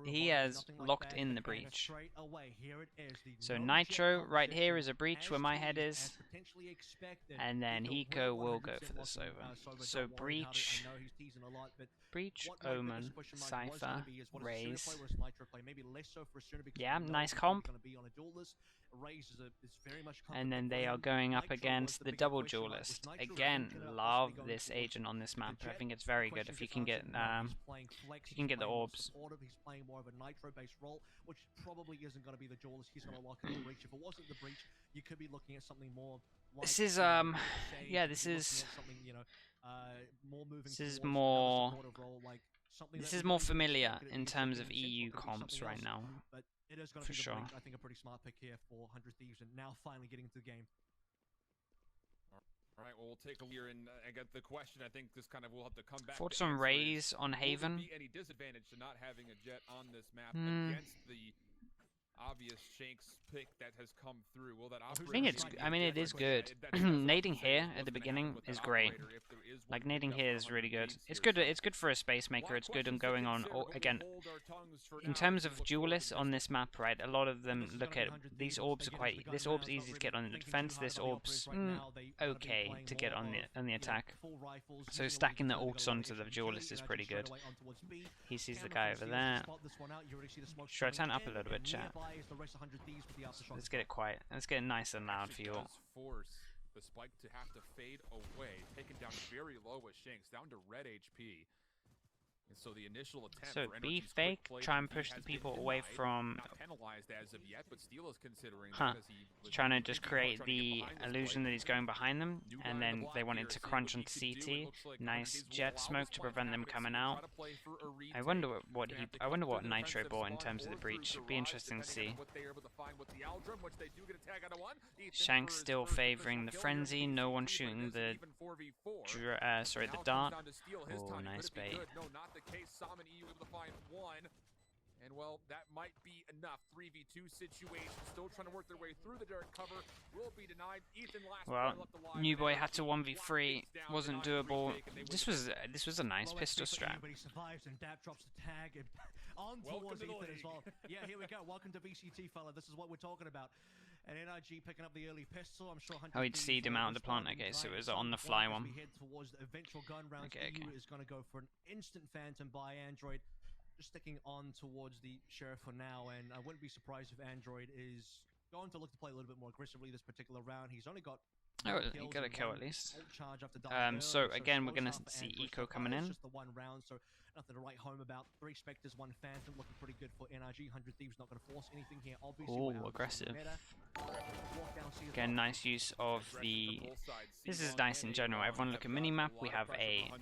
he has locked in the breach. So Nitro right here is a breach where my head is, and then Hiko will go for the Sova. So breach, Omen, Cypher, Raze. Yeah, nice comp. And then they are going up against the double duelist. Again, love this agent on this map. I think it's very good if you can get the orbs. He's playing more of a Nitro-based role, which probably isn't going to be the duelist. He's going to lock in the breach. If it wasn't the breach, you could be looking at something more. This is yeah, this is more familiar in terms of EU comps right now. It is going to be the breach. I think a pretty smart pick here for 100 Thieves, and now finally getting into the game. All right, well, we'll take a year, and I get the question. I think this kind of will have to come back. Thoughts on Raze on Haven? Will there be any disadvantage to not having a jet on this map against the obvious Shanks pick that has come through? Will that I mean, it is good. Nading here at the beginning is great. Like nading here is really good. It's good. It's good for a space maker. It's good on going on. Again, in terms of duelists on this map, right? A lot of them look at these orbs are quite. This orb's easy to get on the defense. This orb's okay to get on the attack. So stacking the ults onto the duelist is pretty good. He sees the guy over there. Should I turn it up a little bit, chat? Let's get it quiet. Let's get it nice and loud for you all. Force the spike to have to fade away, taken down very low with Shanks, down to red HP. And so the initial attempt so be fake, try and push the people away from. Not penalized as of yet, but Steel is considering He's trying to just create the illusion that he's going behind them, and then they wanted to crunch onto CT. Nice jet smoke to prevent them coming out. I wonder what Nitro bought in terms of the breach. It'd be interesting to see. Shanks still favoring the frenzy. No one shooting the dart. Oh, nice bait. The case, Salmon EU able to find one, and well, that might be enough. 3v2 situation, still trying to work their way through the dirt cover, will be denied. Ethan last New Boy had to 1v3, wasn't doable. This was a nice pistol strap. But he survives, and Dap drops the tag and on towards Ethan as well. Yeah, here we go. Welcome to VCT, fella. This is what we're talking about. And NRG picking up the early pistol. I'm sure. Oh, he'd seed him out of the plant. Okay, so it was on the fly one. Okay. Is going to go for an instant phantom by Android. Just sticking on towards the Sheriff for now, and I wouldn't be surprised if Android is going to look to play a little bit more aggressively this particular round. He's only got. Oh, he got a kill at least. So again, we're gonna see Eco coming in. Just the one round, so nothing to write home about. 3 Spectres, 1 Phantom, looking pretty good for NRG. 100 Thieves not going to force anything here. Obviously, oh, aggressive. Again, nice use of the. This is nice in general. Everyone look at minimap. We have a.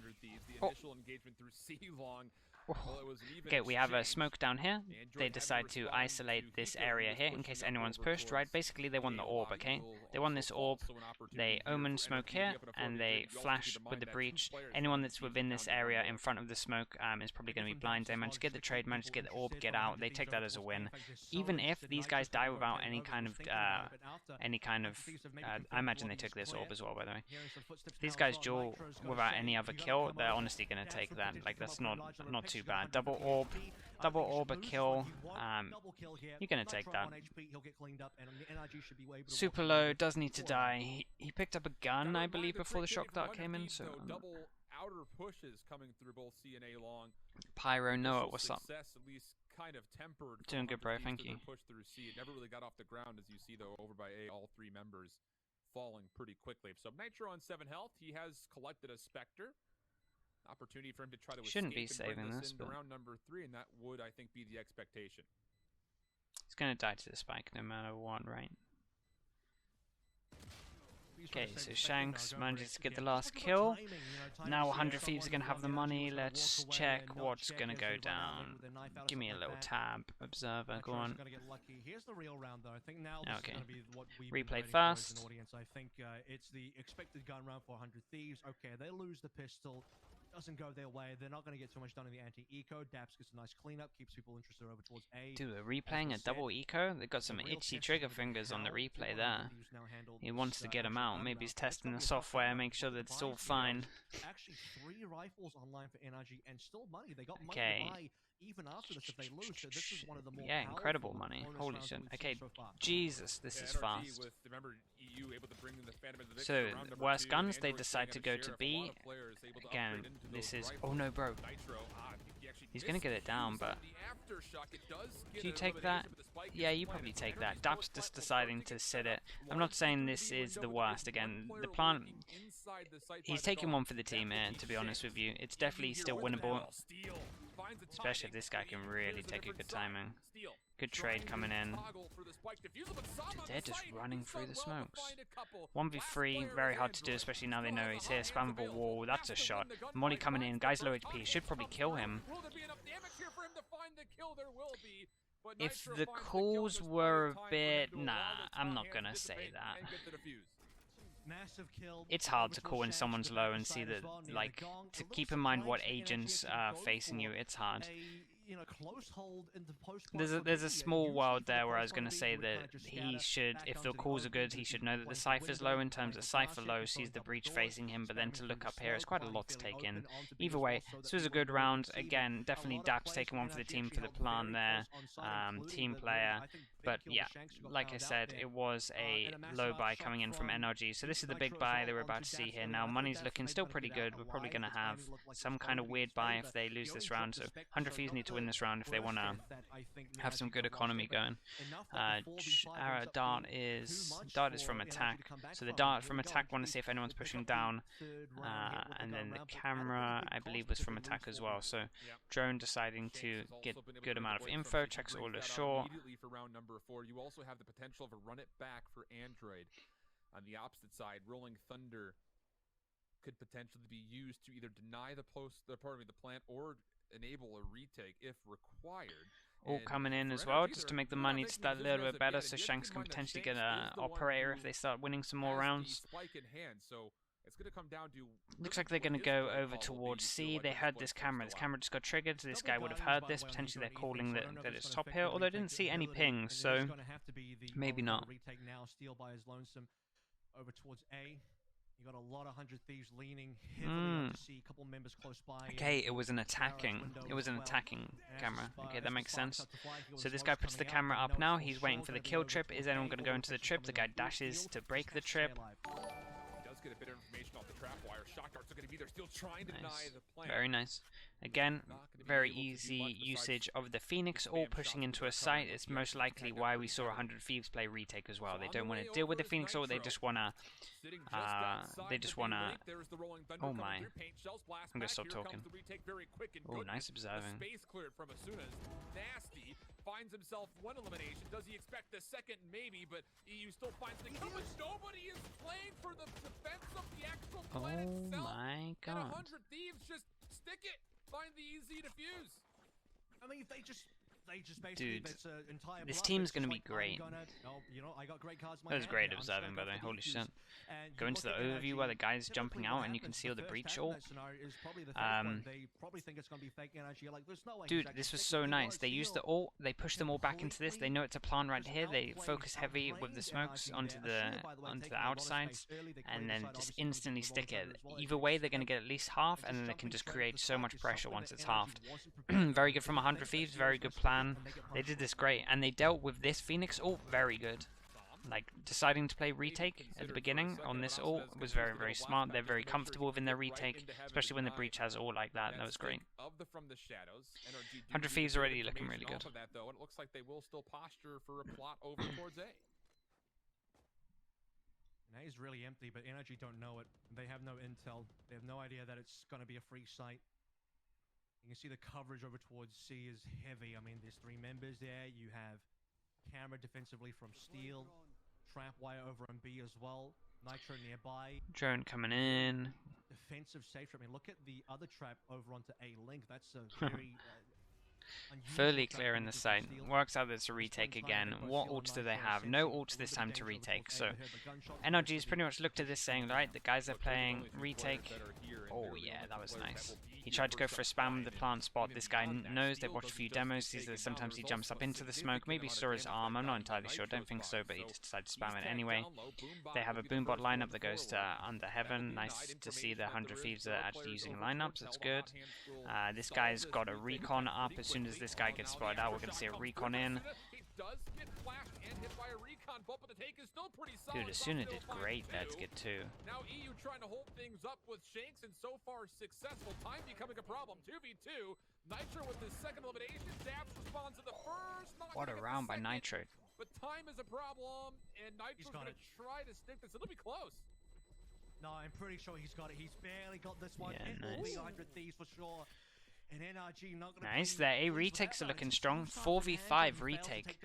Okay, we have a smoke down here. They decide to isolate this area here in case anyone's pushed, right? Basically, they want the orb, okay? They want this orb. They omen smoke here, and they flash with the breach. Anyone that's within this area in front of the smoke is probably going to be blind. They manage to get the trade, manage to get the orb, get out. They take that as a win. Even if these guys die without any kind of, I imagine they took this orb as well, by the way. If these guys duel without any other kill, they're honestly going to take that. Like, that's not too bad. Double orb a kill. You're gonna take that. Super low, does need to die. He picked up a gun, I believe, before the shock dart came in. So double outer pushes coming through both C and A long. Pyro Noah, what's up? At least kind of tempered. Doing good, bro. Thank you. Push through C. It never really got off the ground, as you see though over by A. All 3 members falling pretty quickly. So Nitro on 7 health. He has collected a Spectre. Opportunity for him to try to shouldn't be escape saving this but round number 3, and that would, I think, be the expectation. He's gonna die to the spike no matter what, right? Okay, so Shanks manages to get the last kill. Now 100 Thieves are gonna have the money. Let's check what's gonna go down. Give me a little tab. Observer, go on. Okay. Replay first. I think it's the expected gun round for 100 Thieves. Okay, they lose the pistol. doesn't go their way. They're not going to get too much done in the anti-eco. Daps gets a nice cleanup, keeps people interested over towards A. Dude, they're replaying a double eco? They've got some itchy trigger fingers on the replay there. He wants to get them out. Maybe he's testing the software, make sure that it's all fine. Actually, 3 rifles online for NRG and still money. They got money to buy even after this if they lose. So this is one of the more incredible money. Holy shit. Okay, Jesus, this is fast. So, worst guns, they decide to go to B. Again, this is... Oh no, bro. He's gonna get it down, but... Do you take that? Yeah, you probably take that. Dap's just deciding to sit it. I'm not saying this is the worst. Again, the plant... He's taking one for the team here, to be honest with you. It's definitely still winnable. Especially if this guy can really take a good timing. Good trade coming in. Dude, they're just running through the smokes. 1v3, very hard to do, especially now they know he's here. Spammable wall, that's a shot. Molly coming in, guy's low HP, should probably kill him. If the calls were a bit... Nah, I'm not gonna say that. It's hard to call when someone's low and see that, like, to keep in mind what agents are facing you, it's hard. There's a small world there where I was going to say that he should, if the calls are good, he should know that the Cypher's low in terms of Cypher low, sees the breach facing him, but then to look up here, it's quite a lot to take in. Either way, this was a good round. Again, definitely Dap's taking one for the team for the plan there, team player. But yeah, like I said, it was a low buy coming in from NRG. So this is the big buy that we're about to see here. Now, money's looking still pretty good. We're probably going to have some kind of weird buy if they lose this round. So 100 Thieves need to win this round if they want to have some good economy going. Our dart is from attack. So the dart from attack want to see if anyone's pushing down. And then the camera, I believe, was from attack as well. So drone deciding to get good amount of info, checks all ashore. You also have the potential of a run it back for Android. On the opposite side, Rolling Thunder could potentially be used to either deny the plant or enable a retake if required. All coming in as well, just to make the money just that little bit better, so Shanks can potentially get an operator if they start winning some more rounds. It's going to come down to... Looks like they're going to go over towards C. They heard this camera. This camera just got triggered, so this guy would have heard this. Potentially they're calling that it's top hill, although I didn't see any pings, so maybe not. Over towards A. You got a lot of 100 Thieves leaning heavily up to C, a couple members close by. Okay, it was an attacking camera. Okay, that makes sense. So this guy puts the camera up now. He's waiting for the kill trip. Is anyone going to go into the trip? The guy dashes to break the trip. Get a bit of information off the trap wire. Shock darts are going to be there, still trying to deny the plan. Very nice. Again, very easy usage of the Phoenix, all pushing into a site. It's most likely why we saw 100 Thieves play retake as well. They don't want to deal with the Phoenix, or they just want to. Oh my! I'm gonna stop talking. Oh, nice observing. Finds himself one elimination. Does he expect the second? Maybe, but EU still finds the kill, but nobody is playing for the defense of the actual plan itself. Oh my god. And 100 Thieves just stick it. Find the easy defuse. I mean, if they just basically, dude, this team's going to be great. That was great observing, by the way. Holy shit. Go into the overview where the guy's jumping out and you can see all the breach ult. Dude, this was so nice. They used the ult, they push them all back into this. They know it's a plant right here. They focus heavy with the smokes onto the outsides and then just instantly stick it. Either way, they're going to get at least half, and then they can just create so much pressure once it's halved. Very good from 100 Thieves, very good plan. They did this great, and they dealt with this Phoenix ult very good. Like, deciding to play retake at the beginning on this ult was very, very smart. They're very comfortable within their retake, especially when the breach has ult like that. That was great. 100 Thieves already looking really good. It looks like they will still posture for a plot over towards A. And A is really empty, but NRG don't know it. They have no intel. They have no idea that it's going to be a free site. You can see the coverage over towards C is heavy. I mean, there's 3 members there. You have camera defensively from Steel. Trap wire over on B as well. Nitro nearby. Drone coming in. Defensive safe trap. I mean, look at the other trap over onto A link. That's a very... Fully clear in the site. Works out that it's a retake again. What ults do they have? No ults this time to retake. So NRG's pretty much looked at this saying, right, the guys are playing retake. Oh yeah, that was nice. He tried to go for a spam with the plant spot. This guy knows, they've watched a few demos, sees that sometimes he jumps up into the smoke, maybe saw his arm, I'm not entirely sure, don't think so, but he just decided to spam it anyway. They have a boombot lineup that goes to Under Heaven. Nice to see the 100 Thieves are actually using lineups, that's good. This guy's got a recon up. As soon as this guy gets spotted out, we're going to see a recon in. Dude, Asuna did great there to get 2. Now EU trying to hold things up with Shanks, and so far successful. Time becoming a problem. 2v2. Nitro with his second elimination. Daps responds to the first. What a round by Nitro. But time is a problem, and Nitro's going to try to stick this. It'll be close. No, I'm pretty sure he's got it. He's barely got this one. Yeah, It will be nice. 100 Thieves for sure. And NRG not gonna Nice, their A retakes are looking strong. 4v5 retake.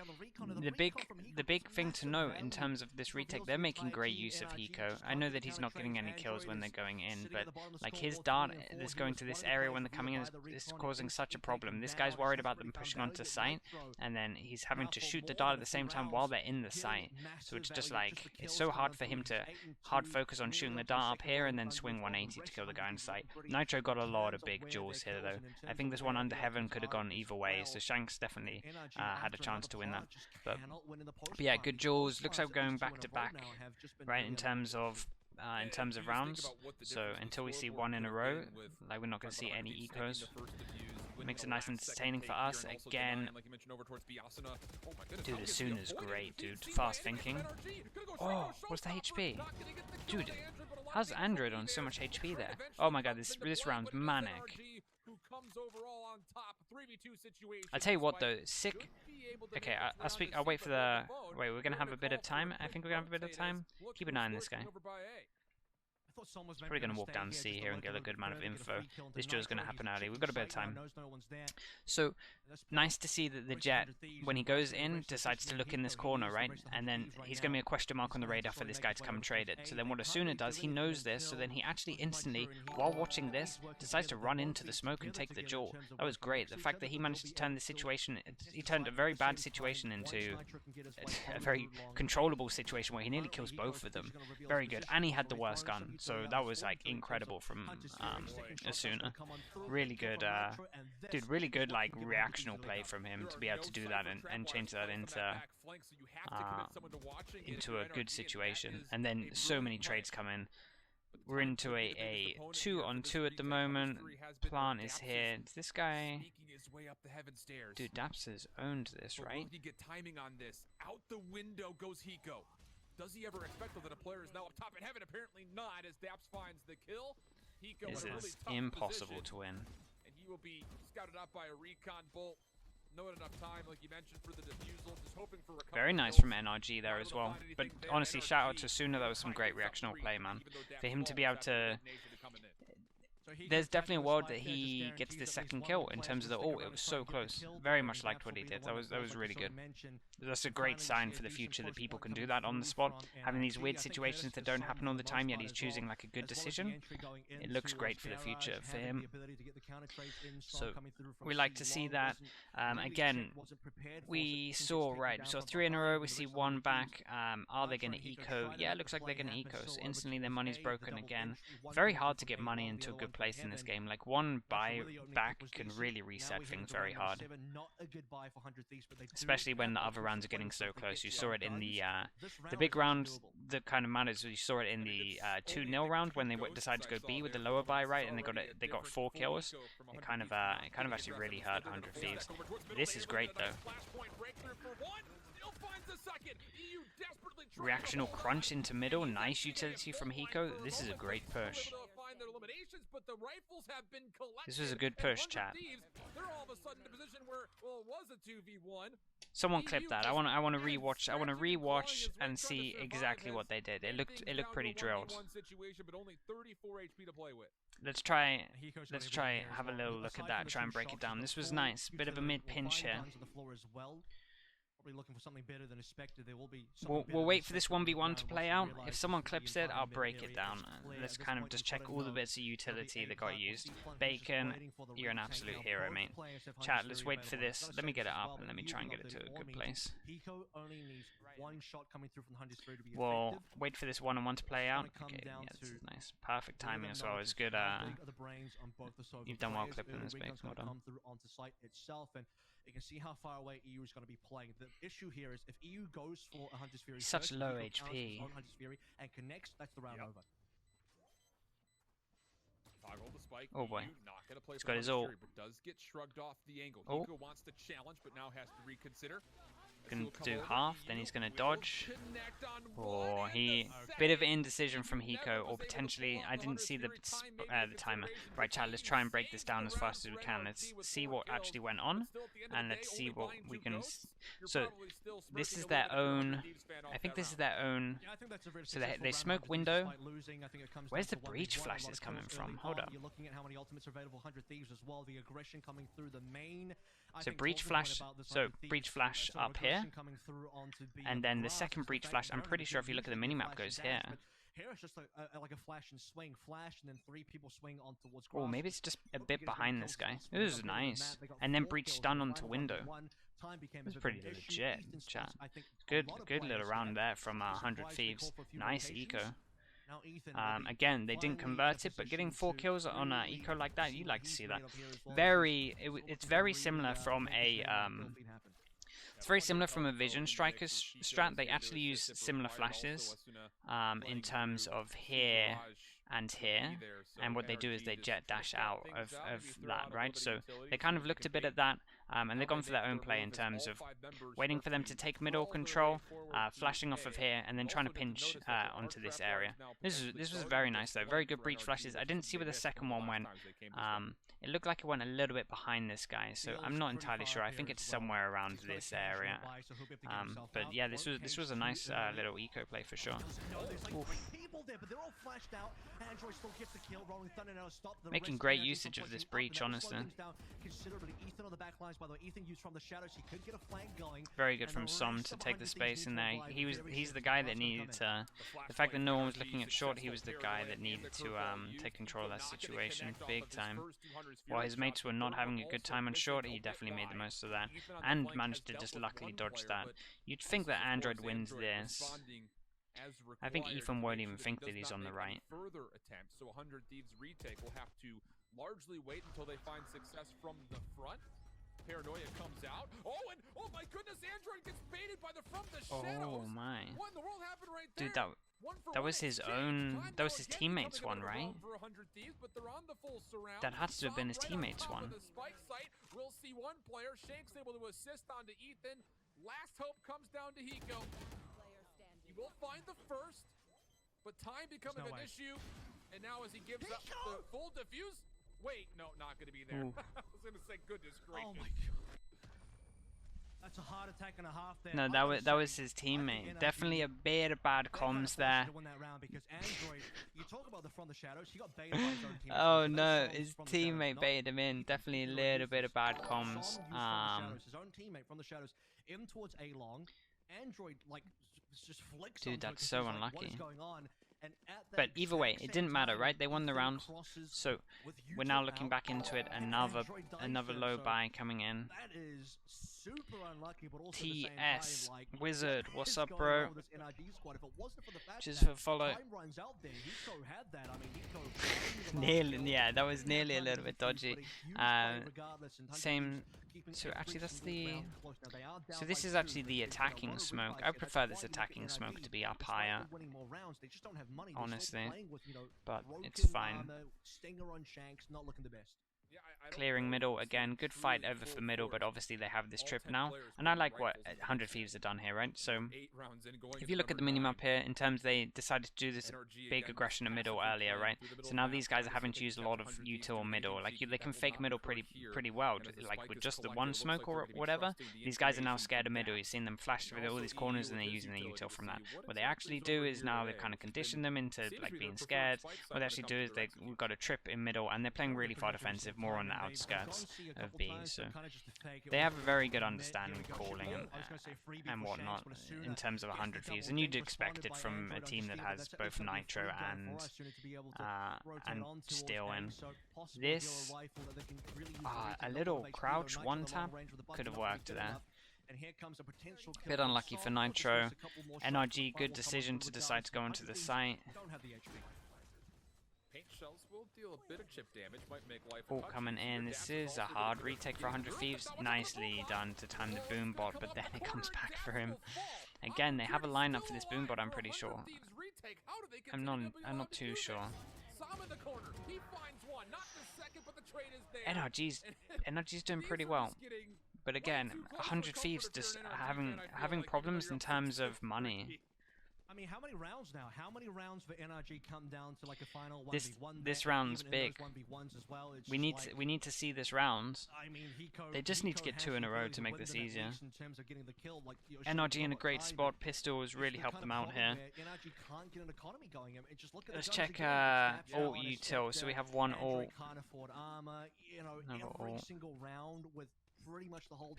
The big thing to note in terms of this retake, they're making great use of Hiko. I know that he's not getting any kills when they're going in, but like his dart that's going to this area when they're coming in is causing such a problem. This guy's worried about them pushing onto site, and then he's having to shoot the dart at the same time while they're in the site. So it's just like, it's so hard for him to hard focus on shooting the dart up here and then swing 180 to kill the guy in sight. Nitro got a lot of big jewels here though. I think this one Under Heaven could have gone either way, so Shanks definitely had a chance to win that. But yeah, good jewels. Looks like we're going back to back, right, in terms of rounds. So until we see one in a row, like we're not going to see any ecos. Makes it nice and entertaining for us. Again, dude, Asuna's great, dude. Fast thinking. Oh, what's the HP? Dude, how's Android on so much HP there? Oh my god, this round's manic. I tell you what though, sick. Okay, I'll wait for the. Wait, we're gonna have a bit of time. I think we're gonna have a bit of time. Keep an eye on this guy. He's probably going to walk down C here and get a good amount of info. This duel's going to happen early. We've got a bit of time. So, nice to see that the Jet, when he goes in, decides to look in this corner, right? And then he's going to be a question mark on the radar for this guy to come and trade it. So then what Asuna does, he knows this, so then he actually instantly, while watching this, decides to run into the smoke and take the jewel. That was great. The fact that he managed to turn the situation, he turned a very bad situation into a very controllable situation where he nearly kills both of them. Very good. And he had the worst gun. So that was like incredible from Asuna. Really good, dude. Really good like reactional play from him to be able to do that and change that into a good situation. And then so many trades come in. We're into a 2-on-2 at the moment. Plant is here. This guy, dude, Daps has owned this, right? Will he get timing on this? Out the window goes Hiko. Does he ever expect that a player is now up top in heaven? Apparently not, as Daps finds the kill. Hiko This in a really is tough impossible position, to win. and he will be scouted out by a recon bolt. Not enough time, like you mentioned, for the defusal. Just hoping for a Very nice from NRG there as well. But honestly, shout out to Asuna. That was some great reactional play, man. For him to be able to... There's definitely a world that he gets this second kill in terms of the... Oh, it was so close. Very much liked what he did. That was really good. That's a great sign for the future that people can do that on the spot. Having these weird situations that don't happen all the time, yet he's choosing like a good decision. It looks great for the future for him. So we like to see that. Again, we saw 3 in a row. We see 1 back. Are they going to eco? Yeah, it looks like they're going to eco. So instantly their money's broken again. Very hard to get money into a good place in this game. Like 1 buy back can really reset things very hard. Especially when the other rounds are getting so close. You saw it in the big round that kind of matters. You saw it in the 2-0 round when they decided to go B with the lower buy, right? And they got 4 kills. It kind of actually really hurt 100 Thieves. This is great though. Reactional crunch into middle. Nice utility from Hiko. This is a great push. This was a good push, chat. Someone clip that. I want to rewatch. I want to rewatch and see exactly what they did. It looked pretty drilled. Let's try have a little look at that. Try and break it down. This was nice. Bit of a mid pinch here. really looking for something better than expected. There will be we'll wait for this 1v1 to play out. If someone clips it, I'll break it down. Let's kind of just check all the bits of utility that got used. Bacon, you're an absolute hero, mate. Chat, let's wait for this. Let me get it up and let me try and get it to a good place. We'll wait for this 1-on-1 to play out. Okay, yeah, this is nice. Perfect timing as well. It's good. You've done well clipping this, mate. Well done. You can see how far away EU is going to be playing. The issue here is if EU goes for a Hunter's Fury, such low HP, and connects, that's the round over. Oh boy, he's got his ult. Does get shrugged off the angle. Oh, Hiko wants to challenge, but now has to reconsider. Gonna do half, then he's gonna dodge. Or bit of indecision from Hiko, or potentially I didn't see the timer. Right, chat. Let's try and break this down as fast as we can. Let's see what actually went on, and let's see what we can. So this is their own. I think this is their own. So they smoke window. Where's the breach flashes coming from? Hold up. So breach flash. So breach flash up here, and then the second breach flash. I'm pretty sure if you look at the minimap, goes here. Here it's just like a flash and swing, and then 3 people swing on towards. Oh, maybe it's just a bit behind this guy. This is nice. And then breach stun onto window. This is pretty legit, chat. Good little round there from 100 Thieves. Nice eco. Again, they didn't convert it, but getting 4 kills on eco like that, you like to see that. It's very similar from a it's very similar from a Vision Striker's strat. They actually use similar flashes in terms of here and here, and what they do is they jet dash out of that, right? So they kind of looked a bit at that, and they've gone for their own play in terms of waiting for them to take middle control, flashing off of here, and then trying to pinch onto this area. This was very nice though, very good breach flashes. I didn't see where the second one went. It looked like it went a little bit behind this guy, so I'm not entirely sure. I think it's somewhere around this area. But yeah, this was a nice little eco play for sure. Making great usage of this breach, honestly. Very good from Som to take the space in there. He's the guy that needed to. The fact that no one was looking at short, he was the guy that needed to take control of that situation big time. While his mates were not having a good time on short, he definitely made the most of that and managed to just luckily dodge that. You'd think that Android wins this. I think Ethan won't even think that he's on the right. Further attempts, so 100 Thieves retake will have to largely wait until they find success from the front. Paranoia comes out. Oh my goodness, Android gets baited by the shadows. Oh my. What in the world happened right there? Dude, that was his own. That was his teammates' one, right? That had to have been his teammates' one. We'll see one player. Shank's able to assist onto Ethan. Last hope comes down to Hiko. He will find the first, but time becoming an issue. And now as he gives up the full defuse. Wait, no, not going to be there. I was going to say, goodness gracious. Oh my god. That's a heart attack and a half there. No, that was his teammate. Definitely a bit of bad comms there. Oh no, his teammate baited him in. Definitely a little bit of bad comms. Dude, that's so unlucky. But either way, it didn't matter, right? They won the round, so we're now looking back into it. Another low buy coming in. TS Wizard, what's up, bro? Just for follow. Nearly, yeah, that was nearly a little bit dodgy. Same. So actually, that's the. So this is actually the attacking smoke. I prefer this attacking smoke to be up higher, honestly, but it's fine. Clearing middle again, good fight over for middle, but obviously they have this trip now, and I like what 100 Thieves have done here, right? So if you look at the minimap here, in terms they decided to do this big aggression at middle earlier, right? So now these guys are having to use a lot of util middle, like they can fake middle pretty well, like with just the one smoke or whatever. These guys are now scared of middle. You've seen them flash through all these corners and they're using the util from that. What they actually do is now they kind of condition them into like being scared. What they actually do is we've got a trip in middle and they're playing really far defensive, more on on the outskirts of B, so they have a very good understanding of calling and whatnot in terms of 100 Thieves, and you'd expect it from a team that has both Nitro and Steel in. This, a little crouch one tap could have worked there. Bit unlucky for Nitro. NRG, good decision to decide to go into the site. Paint shells will deal a bit of chip damage, might make life Coming in. This is a hard retake for 100 Thieves. Nicely done to time the boom bot, but then it comes back for him. Again, they have a lineup for this boom bot, I'm pretty sure. I'm not too sure. NRG's doing pretty well. But again, 100 Thieves just having problems in terms of money. I mean, how many rounds now? How many rounds for NRG come down to like a final 1v1? This round's big. As well, we need to see this round. I mean, they just need to get 2 in a row to make this easier. NRG in a great spot. Pistol has really helped them out here. Let's check ult util. So we have one ult. Another ult.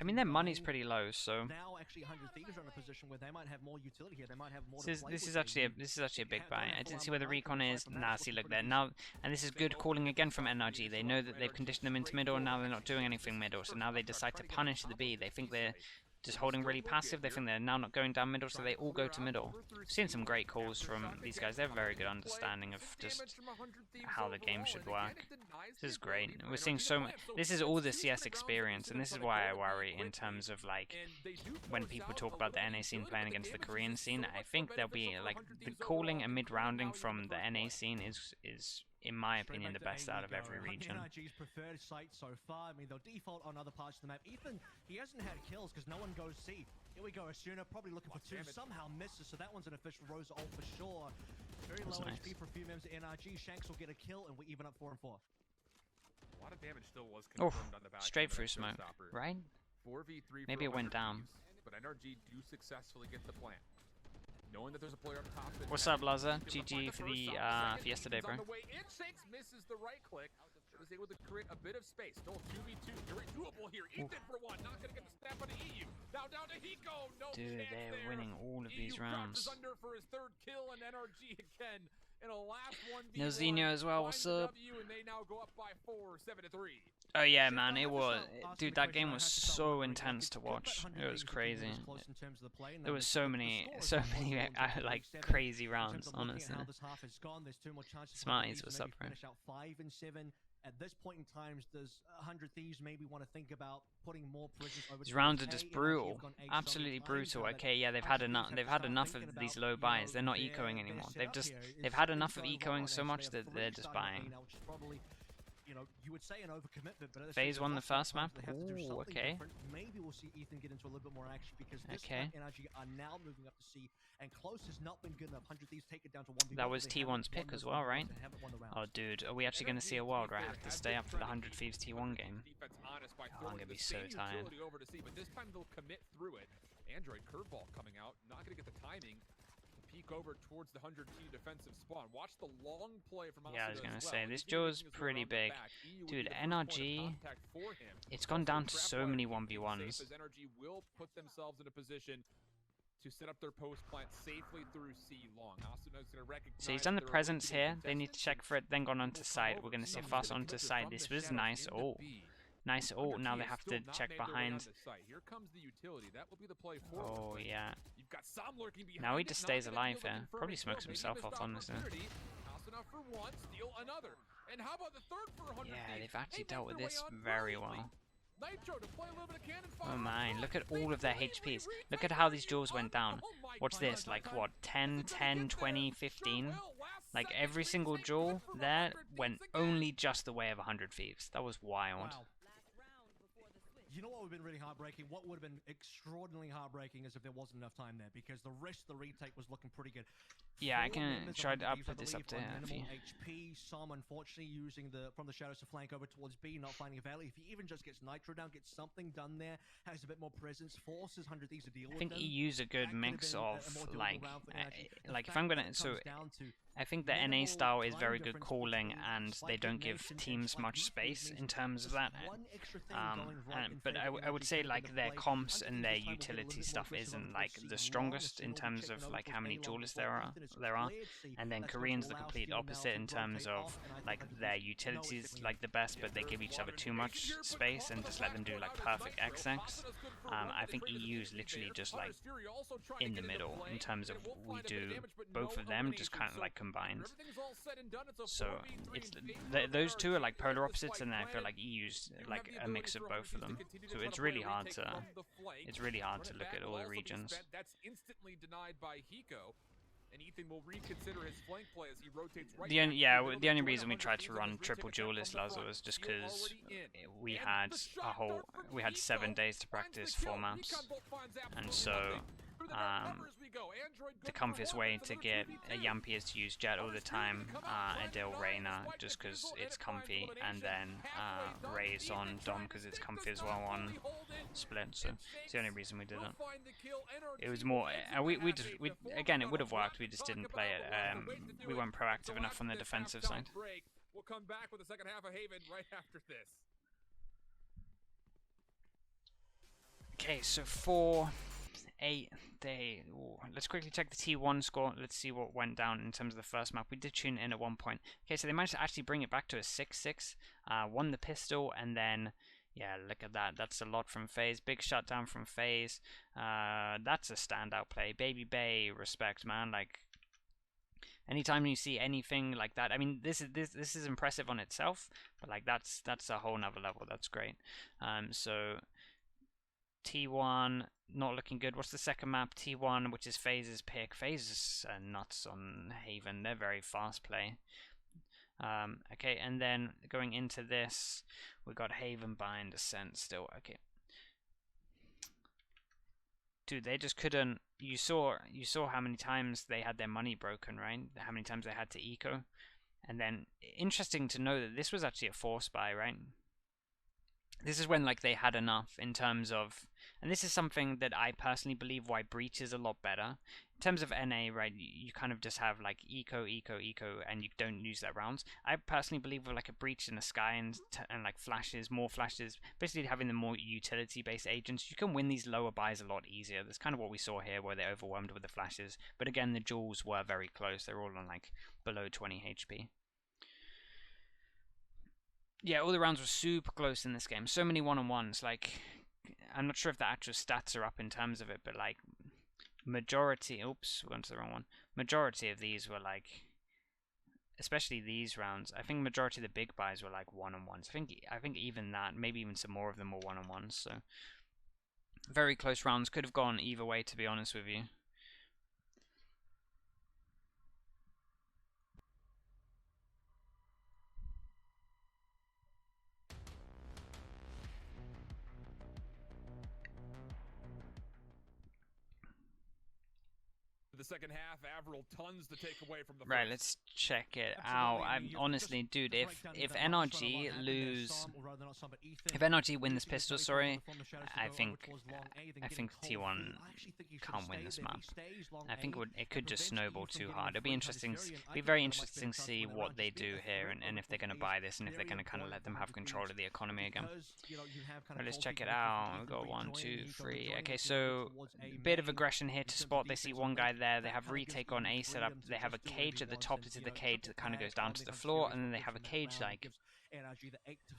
I mean, their money's pretty low, so now actually 100 Thieves are in a position where they might have more utility here. They might have more. This is actually a big buy. I didn't see where the recon is. Nah, see, look there now, and this is good calling again from NRG. They know that they've conditioned them into middle, and now they're not doing anything middle. So now they decide to punish the B. They think they're just holding really passive. They think they're now not going down middle, so they all go to middle. I've seen some great calls from these guys. They have a very good understanding of just how the game should work. This is great. We're seeing so much. This is all the CS experience, and this is why I worry in terms of like when people talk about the NA scene playing against the Korean scene. I think there'll be like the calling and mid-rounding from the NA scene is in my opinion the best out of every region. NRG's preferred site so far. I mean, they'll default on other parts of the map. Ethan, he hasn't had kills because no one goes C. Here we go, Asuna probably looking for 2, somehow misses, so that one's an official Rosa ult for sure. Very low HP for a few members of NRG. Shanks will get a kill, and we're even up 4 and 4. A lot of damage still was confirmed on the back. Straight through smoke, right? 4v3 maybe it went down. But NRG do successfully get the plant. Knowing that there's a player up top. What's up, Laza? GG for the for yesterday, bro. Shanks misses the right click. Was able to create a bit of space. Still 2v2. Very doable here. Ethan for one. Not gonna get the snap on the EU. Now down to Hiko. No Dude, they're winning all of these rounds. Under for his 3rd kill, and NRG again in a last 1v1. Nozinho as well. What's up? And they now go up by 4, 7-3. Oh yeah, man, it was, dude, that game was so intense to watch. It was crazy. There was so many like crazy rounds, honestly. Smarties, what's up, bro? At this point in time, does 100 Thieves maybe want to think about putting more prisons over? These rounds are just brutal, absolutely brutal. Okay, yeah, they've had enough. They've had enough of these low buys. They're not ecoing anymore. They've had enough of ecoing so much that they're just buying. You know, you would say an overcommitment, but Phase 1 the first map. Ooh, okay. Maybe we'll see Ethan get into a little bit more action because this NRG are now moving up to C, and close has not been good enough. 100 Thieves take it down to 1v1. That was T1's pick as well, right? Oh, dude, are we actually going to see a world where I have to stay up for the 100 Thieves T1 game? Oh, I'm going to be so tired. But this time they'll commit through it. Android curveball coming out, not going to get the timing. Peek over towards the 100 T defensive spawn. Watch the long play from I was gonna say this Joe's pretty big, dude. NRG, it's gone down to so many 1v1s. NRG will put themselves in a position to set up their post plant safely through C long. So he's done the presence here. They need to check for it, then gone onto site. We're gonna see fast onto site. This was nice. Oh. Nice ult. Now they have to check behind. Here comes the utility. That will be the play for. Oh yeah. You've got Sam lurking behind. Now he just stays alive here. Probably smokes himself off, honestly. Yeah, they've actually dealt with this very well. Oh my, look at all of their HPs. Look at how these jaws went down. What's this? Like what? 10, 10, 20, 15? Like every single jaw there went only just the way of 100 Thieves. That was wild. Wow. You know what would have been really heartbreaking? What would have been extraordinarily heartbreaking is if there wasn't enough time there, because the rest of the retake was looking pretty good. Yeah, I can try to put this up to HP, some unfortunately using from the shadows to flank over towards B, not finding a valley. If he even just gets Nitro down, gets something done there, has a bit more presence, forces 100 Thieves to deal with I think EU's a good mix of like if I'm gonna I think the NA style is very good calling, and they don't give teams much space in terms of that. But I would say like their comps and their utility stuff isn't like the strongest in terms of like how many duelists there are, and then Korean's the complete opposite in terms of like their utilities like the best, but they give each other too much space and just let them do like perfect XX. I think EU is literally just like in the middle in terms of we do both of them just kind of like combined. So it's those two are like polar opposites, and I feel like EU's like a mix of both of them. So it's really hard to look at all the regions. That's instantly denied by Hiko. And Ethan will reconsider his flank play as he rotates right. The only reason we tried to run triple duelist Lazo was just because we had 7 days to practice 4 maps, and so the comfiest way to get a Yampi is to use Jet all the time, Adil Reyna just because it's comfy, and then Raze on Dom because it's comfy as well on Split. So it's the only reason we did it. It was more, again, it would have worked, we just didn't play it. We weren't proactive enough on the defensive side. We'll come back with the second half of Haven right after this. Okay, so 4-8. Let's quickly check the T1 score. Let's see what went down in terms of the first map. We did tune in at one point. Okay, so they managed to actually bring it back to a 6-6. Won the pistol, and then yeah, look at that. That's a lot from FaZe. Big shutdown from FaZe. That's a standout play. Baby Bay, respect, man. Like, anytime you see anything like that, I mean, this is impressive on itself, but like that's a whole nother level. That's great. So T1 not looking good. What's the second map? T1, which is FaZe's pick. FaZe is nuts on Haven. They're very fast play. Okay, and then going into this, we got Haven buying Descent still. Okay, dude, they just couldn't. You saw how many times they had their money broken, right? How many times they had to eco, and then interesting to know that this was actually a force buy, right? This is when like they had enough in terms of, and this is something that I personally believe why Breach is a lot better. In terms of NA, right, you kind of just have like eco, and you don't use that rounds. I personally believe with like a Breach and a Sky and like flashes, more flashes, basically having the more utility-based agents, you can win these lower buys a lot easier. That's kind of what we saw here, where they're overwhelmed with the flashes. But again, the jewels were very close. They're all on like below 20 HP. Yeah, all the rounds were super close in this game. So many one-on-ones. Like, I'm not sure if the actual stats are up in terms of it, but like majority. Oops, went to the wrong one. Majority of these were like, especially these rounds. I think majority of the big buys were like one-on-ones. I think even that, maybe even some more of them were one-on-ones. So very close rounds. Could have gone either way, to be honest with you. The second half, Avril tons to take away from the right, first. let's check it out. I'm honestly, dude, if NRG lose, if NRG win this pistol, sorry, I think T1 can't win this map. I think it could just snowball too hard. It'll be interesting. Be very interesting to see what they do here, and if they're going to buy this, and if they're going to kind of let them have control of the economy again. Right, let's check it out. We've got 1, 2, 3. Okay, so bit of aggression here to spot. They see one guy there. They have retake on A set up. They have a cage at the top. This is the cage that kind of goes down to the floor, and then they have a cage like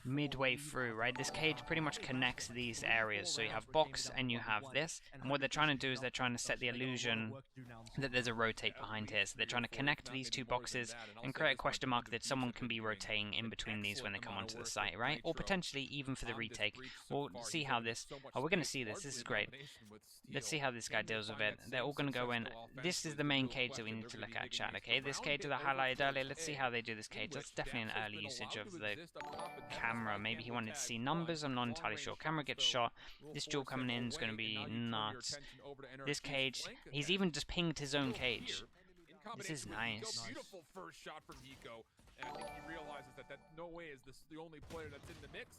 midway through, right? This cage pretty much connects these areas. So you have box and you have this, and what they're trying to do is they're trying to set the illusion that there's a rotate behind here. So they're trying to connect these two boxes and create a question mark that someone can be rotating in between these when they come onto the site, right? Or potentially even for the retake. We'll see how this. Oh, we're going to see this. This is great. Let's see how this guy deals with it. They're all going to go in. This is the main cage that we need to look at, chat. Okay, this cage that I highlighted earlier. Let's see how they do this cage. That's definitely an early usage of the camera. Maybe he wanted to see numbers. I'm not entirely sure. Camera gets shot. This duel coming in is going to be nuts. This cage, he's even just pinged his own cage. This is nice. Beautiful first shot from Hiko. And I think he realizes that no way is this the only player that's in the mix.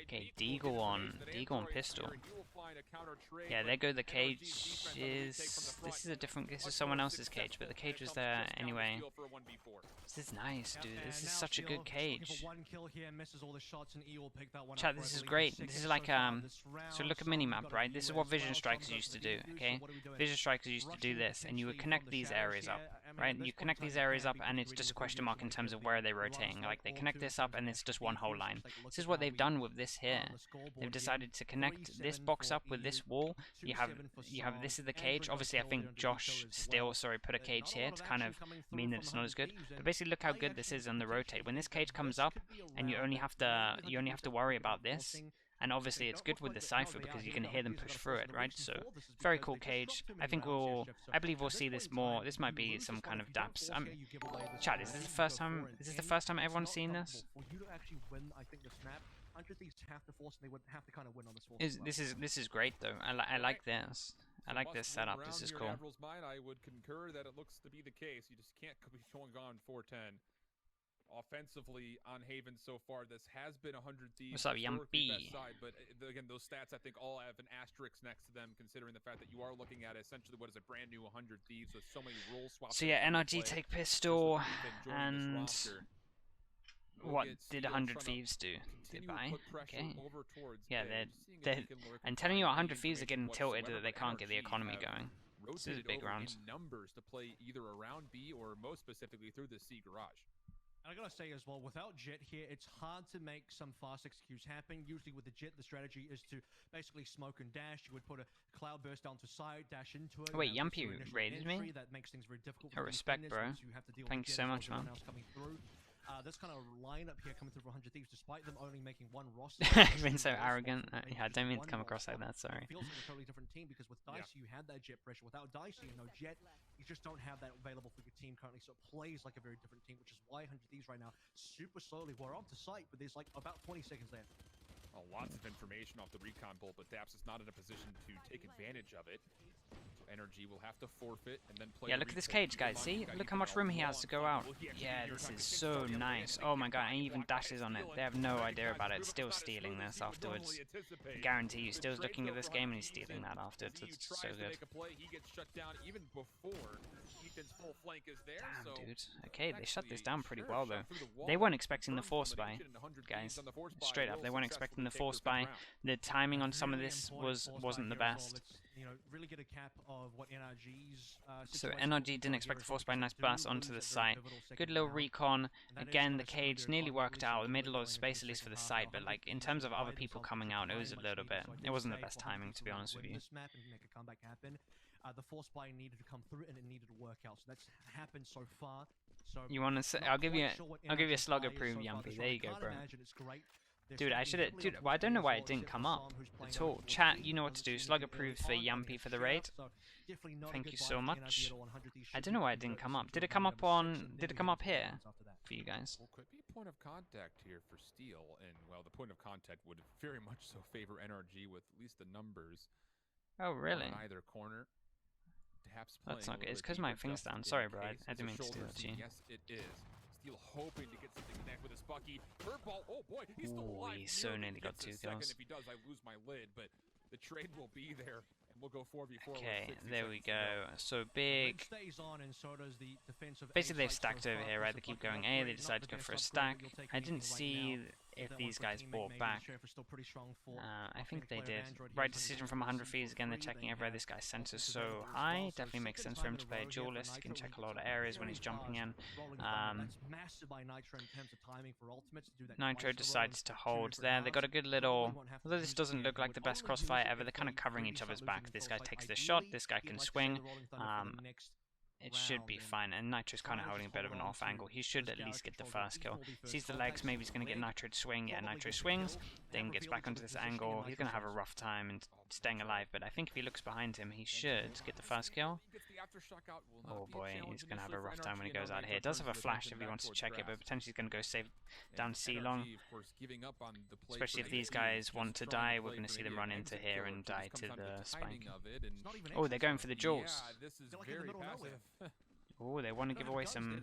Okay, Deagle on pistol. Yeah, there go the cage. This is a different. This is someone else's cage, but the cage was there anyway. This is nice, dude. This is such a good cage. Chat, this is great. This is like so look at minimap, right? This is what Vision Strikers used to do. Okay, Vision Strikers used to do this, and you would connect these areas up, right? You connect these areas up, and it's just a question mark in terms of where they're rotating. Like they connect this up, and it's just one whole line. This is what they've done with this here. They've decided to connect this box up with this wall. You have this is the cage. Obviously, I think Josh still put a cage here to kind of mean that it's not as good. But basically, look how good this is on the rotate. When this cage comes up, and you only have to worry about this. And obviously, it's good with the Cypher because you can hear them push through it, right? So, very cool cage. I believe we'll see this more. This might be some kind of daps. Chat, is this the first time? Is this the first time everyone's seen this? This is great though. I like this. I like this setup. This is cool. I would concur that it looks to be the case. You just can't be going on 410. Offensively on Haven so far, this has been 100 Thieves. What's up, Yumpy? But again, those stats I think all have an asterisk next to them, considering the fact that you are looking at essentially what is a brand new 100 Thieves with so many role swaps. So yeah, NRG take pistol, and what did 100 Thieves do? They buy? Okay. Yeah, I'm telling you, 100 Thieves are getting tilted that they can't get the economy going. This is a big round. Numbers to play either around B or most specifically through the C garage. And I gotta say as well, without Jet here, it's hard to make some fast executes happen. Usually with the Jet, the strategy is to basically smoke and dash. You would put a cloud burst down to side, dash into it. Oh, wait, Yumpy raided me? That makes things very difficult. I respect, bro. Thank you so much, man. This kind of lineup here coming through for 100 Thieves, despite them only making one roster. I've been so arrogant. Yeah, I don't mean to come across like that, sorry. It feels like a totally different team because with Dicey, you had that Jet pressure. Without Dicey and no Jet, you just don't have that available for your team currently. So it plays like a very different team, which is why 100 Thieves right now, super slowly. We're on to site, but there's like about 20 seconds left. Oh, lots of information off the recon bolt, but Daps is not in a position to take advantage of it. So NRG will have to forfeit and then play. Yeah, look at this cage, guys. See? Look how much room he has to go out. Yeah, this is so nice. Oh my god, and he even dashes on it. They have no idea about it. Still stealing this afterwards. I guarantee you, Still's looking at this game and he's stealing that afterwards. It's so good. He gets shut down even before Ethan's full flank is there. Damn, dude. Okay, they shut this down pretty well, though. They weren't expecting the force buy, guys. Straight up, they weren't expecting the force buy. The timing on some of this wasn't the best. Really get a cap of what NRG's so NRG didn't expect the force buy. Nice burst onto the site. Good little recon. Again, the cage nearly worked out. It made a lot of space, at least for the site, but like in terms of other people coming out, it was a little bit. It wasn't the best timing, to be honest with you. The force buy needed to come through and it needed to work out. So that's happened so far. So you want to say? I'll give you a slugger proof, Yumpy. There you go, bro. Dude, well, I don't know why it didn't come up at all. Chat, you know what to do. Slug approved for Yumpy for the raid. Thank you so much. I don't know why it didn't come up. Did it come up here for you guys? Well, could be a point of contact here for Steel, and well, the point of contact would very much so favor NRG with at least the numbers. Oh, really? On either corner. That's not good. It's because my thing's down. Sorry, bro. I didn't mean to do that to you. Yes, it is. Steel hoping to get something connect with his Bucky. Curveball. Oh boy, he's still alive. He so nearly got 2 kills. If he does, I lose my lid, but the trade will be there. We'll go 4v4. Okay, there we go. So big. Basically, they've stacked over here, right? They keep going A. They decide to go for a stack. I didn't see if these guys bought back. I think they did. Right decision from 100 Thieves. Again, they're checking everywhere. This guy's centers so high. Definitely makes sense for him to play a duelist. He can check a lot of areas when he's jumping in. Nitro decides to hold there. They got a good little. Although this doesn't look like the best crossfire ever, they're kind of covering each other's back. This guy takes the shot. This guy can swing. It should be fine, and Nitro's kind of holding a bit of an off angle. He should at least get the first kill. Sees the legs, maybe he's going to get Nitro to swing. Yeah, Nitro swings, then gets back onto this angle. He's going to have a rough time and staying alive, but I think if he looks behind him, he should get the first kill. Oh boy, he's going to have a rough time when he goes out here. It does have a flash if he wants to check it, but potentially he's going to go save down C long. Especially if these guys want to die, we're going to see them run into here and die to the spike. Oh, they're going for the jewels. Oh, they want to give away some.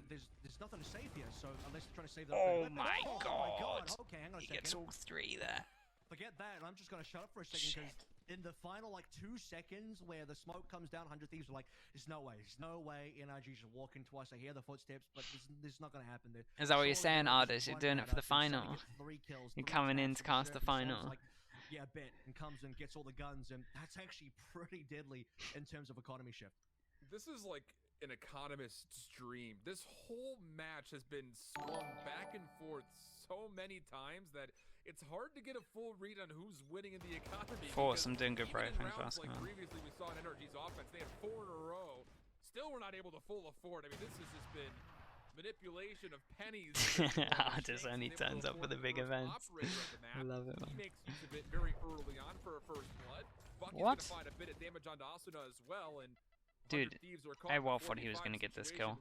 Oh my god! He gets all 3 there. forget that, and I'm just gonna shut up for a second because in the final like 2 seconds where the smoke comes down, 100 Thieves are like, there's no way NRG should walk into us. I hear the footsteps, but this is not gonna happen. Is that what you're saying, Ardis? You're doing it for the final? You're coming in to cast the final? Like, yeah, bet, and comes and gets all the guns, and that's actually pretty deadly in terms of economy shift. This is like an economist's dream. This whole match has been swung back and forth so many times that it's hard to get a full read on who's winning in the economy. Force, I'm doing good, bro. Thanks for asking. Like previously we saw in NRG's offense, they had 4 in a row. Still we're not able to full afford. I mean, this has just been manipulation of pennies. Just only turns up for the big events. I love it, man. He makes use of it very early on for a first blood. Bucky's What? gonna find a bit of damage onto Asuna as well, and Dude, I well thought he was going to get this kill.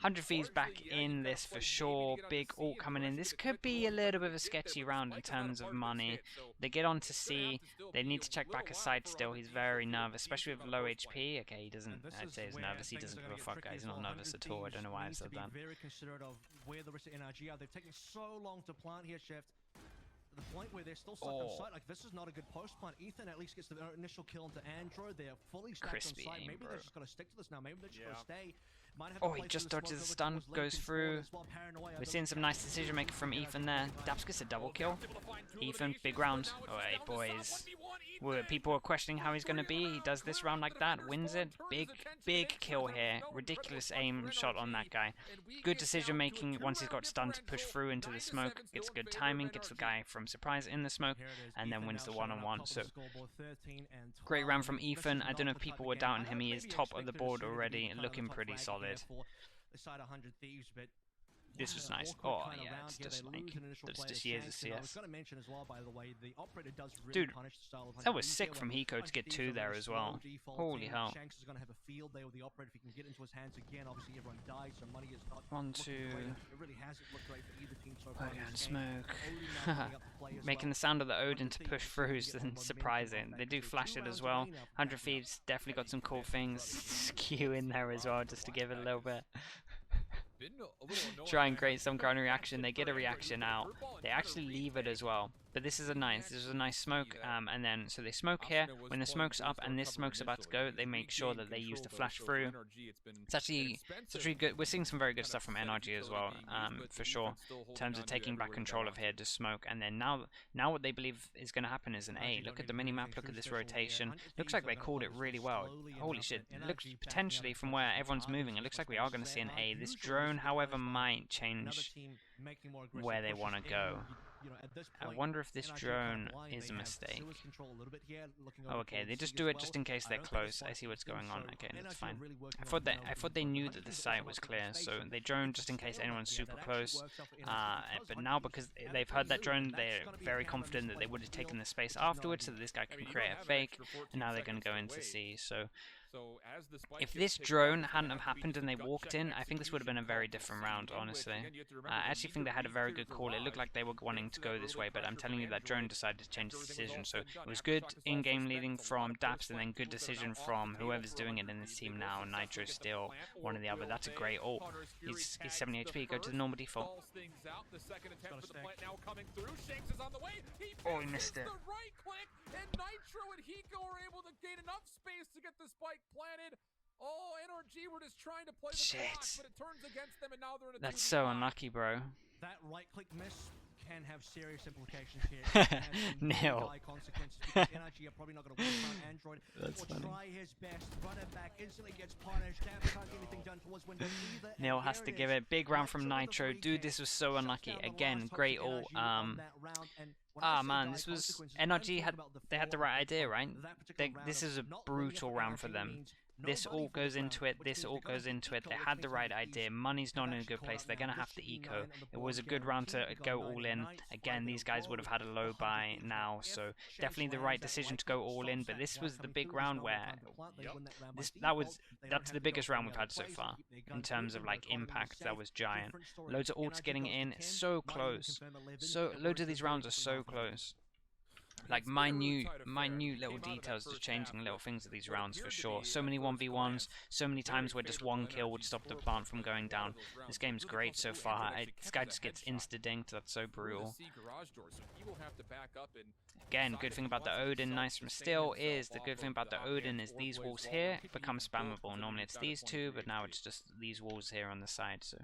100 Thieves back in this for sure. Big ult coming in. This could be a little bit of a sketchy round in terms of money. They get on to C. They need to check back a side still. He's very nervous, especially with low HP. Okay, he doesn't. I'd say he's nervous. He doesn't give a fuck, guys. He's not nervous at all. I don't know why I've said that. Very considerate of where the rest of NRG are. They've taken so long to plant here, Chef. To the point where they're still stuck on site. Like, this is not a good post plant. Ethan at least gets the initial kill into Android. They're fully stacked Crispy on site. Maybe aim, they're just going to stick to this now. Maybe they're just going to stay. Oh, he just dodges the stun, goes through. We're seeing some nice decision making from Ethan there. Daps gets a double kill. Ethan, big round. Oh, hey, boys. People are questioning how he's going to be. He does this round like that, wins it. Big kill here. Ridiculous aim shot on that guy. Good decision making once he's got stunned to push through into the smoke. Gets good timing, gets the guy from surprise in the smoke, and then wins the one-on-one. So, great round from Ethan. I don't know if people were doubting him. He is top of the board already, looking pretty solid. This was nice. Oh, yeah, it's just like, that's just years of CS. Dude, that was sick from Hiko to get 2 there as well. Holy hell. 1, 2. Again, smoke. Making the sound of the Odin to push through is surprising. They do flash it as well. 100 Thieves definitely got some cool things. Q in there as well, just to give it a little bit. Try and create some kind of reaction. They get a reaction out. They actually leave it as well. But this is a nice smoke, and then so they smoke here. When the smoke's up and this smoke's about to go, they make sure that they use the flash through. It's actually good. We're seeing some very good stuff from NRG as well, for sure, in terms of taking back control of here to smoke. And then now what they believe is going to happen is an A. Look at the minimap. Look at this rotation. Looks like they called it really well. Holy shit! It looks potentially from where everyone's moving. It looks like we are going to see an A. This drone, however, might change where they want to go. I wonder if this drone is a mistake. Oh, okay, they just do it just in case they're close. I see what's going on. Okay, that's fine. I thought they knew that the site was clear, so they drone just in case anyone's super close. But now because they've heard that drone, they're very confident that they would have taken the space afterwards, so that this guy can create a fake. And now they're going to go into C. So if this drone hadn't have happened and they walked in, I think this would have been a very different round, honestly. I actually think they had a very good call. It looked like they were wanting to go this way, but I'm telling you that drone decided to change the decision. So it was good in-game leading from Daps, and then good decision from whoever's doing it in this team now. Nitro still one or the other. That's a great ult. He's 70 HP. Go to the normal default. Oh, he missed it. And Nitro and Hiko are able to gain enough space to get the spike planted. Oh, NRG were just trying to play the clock, but it turns against them, and now they're in a That's so unlucky, bro. That right-click miss can have serious implications here. Nil. NRG are probably not going to win on Android. That's funny. Try his best, run it back, instantly gets punished. Can't get anything done towards window either. Nil has to give it. Big round from Nitro. Dude, this was so unlucky. Again, great ult. Man, this was NRG had the right idea, right? This is a brutal round for them. This all goes into it. This all goes into it. They had the right idea. Money's not in a good place. They're going to have to eco. It was a good round to go all in. Again, these guys would have had a low buy now, so definitely the right decision to go all in. But this was the big round where that's the biggest round we've had so far in terms of like impact. That was giant. Loads of ults getting in. It's so close. So loads of these rounds are so close. Like minute little details, just changing little things of these rounds for sure. So many 1v1s, so many times where just one kill would stop the plant from going down. This game's great so far. This guy just gets insta-dinked, that's so brutal. Again, good thing about the Odin, nice from still, is the good thing about the Odin is these walls here become spammable. Normally it's these two, but now it's just these walls here on the side. So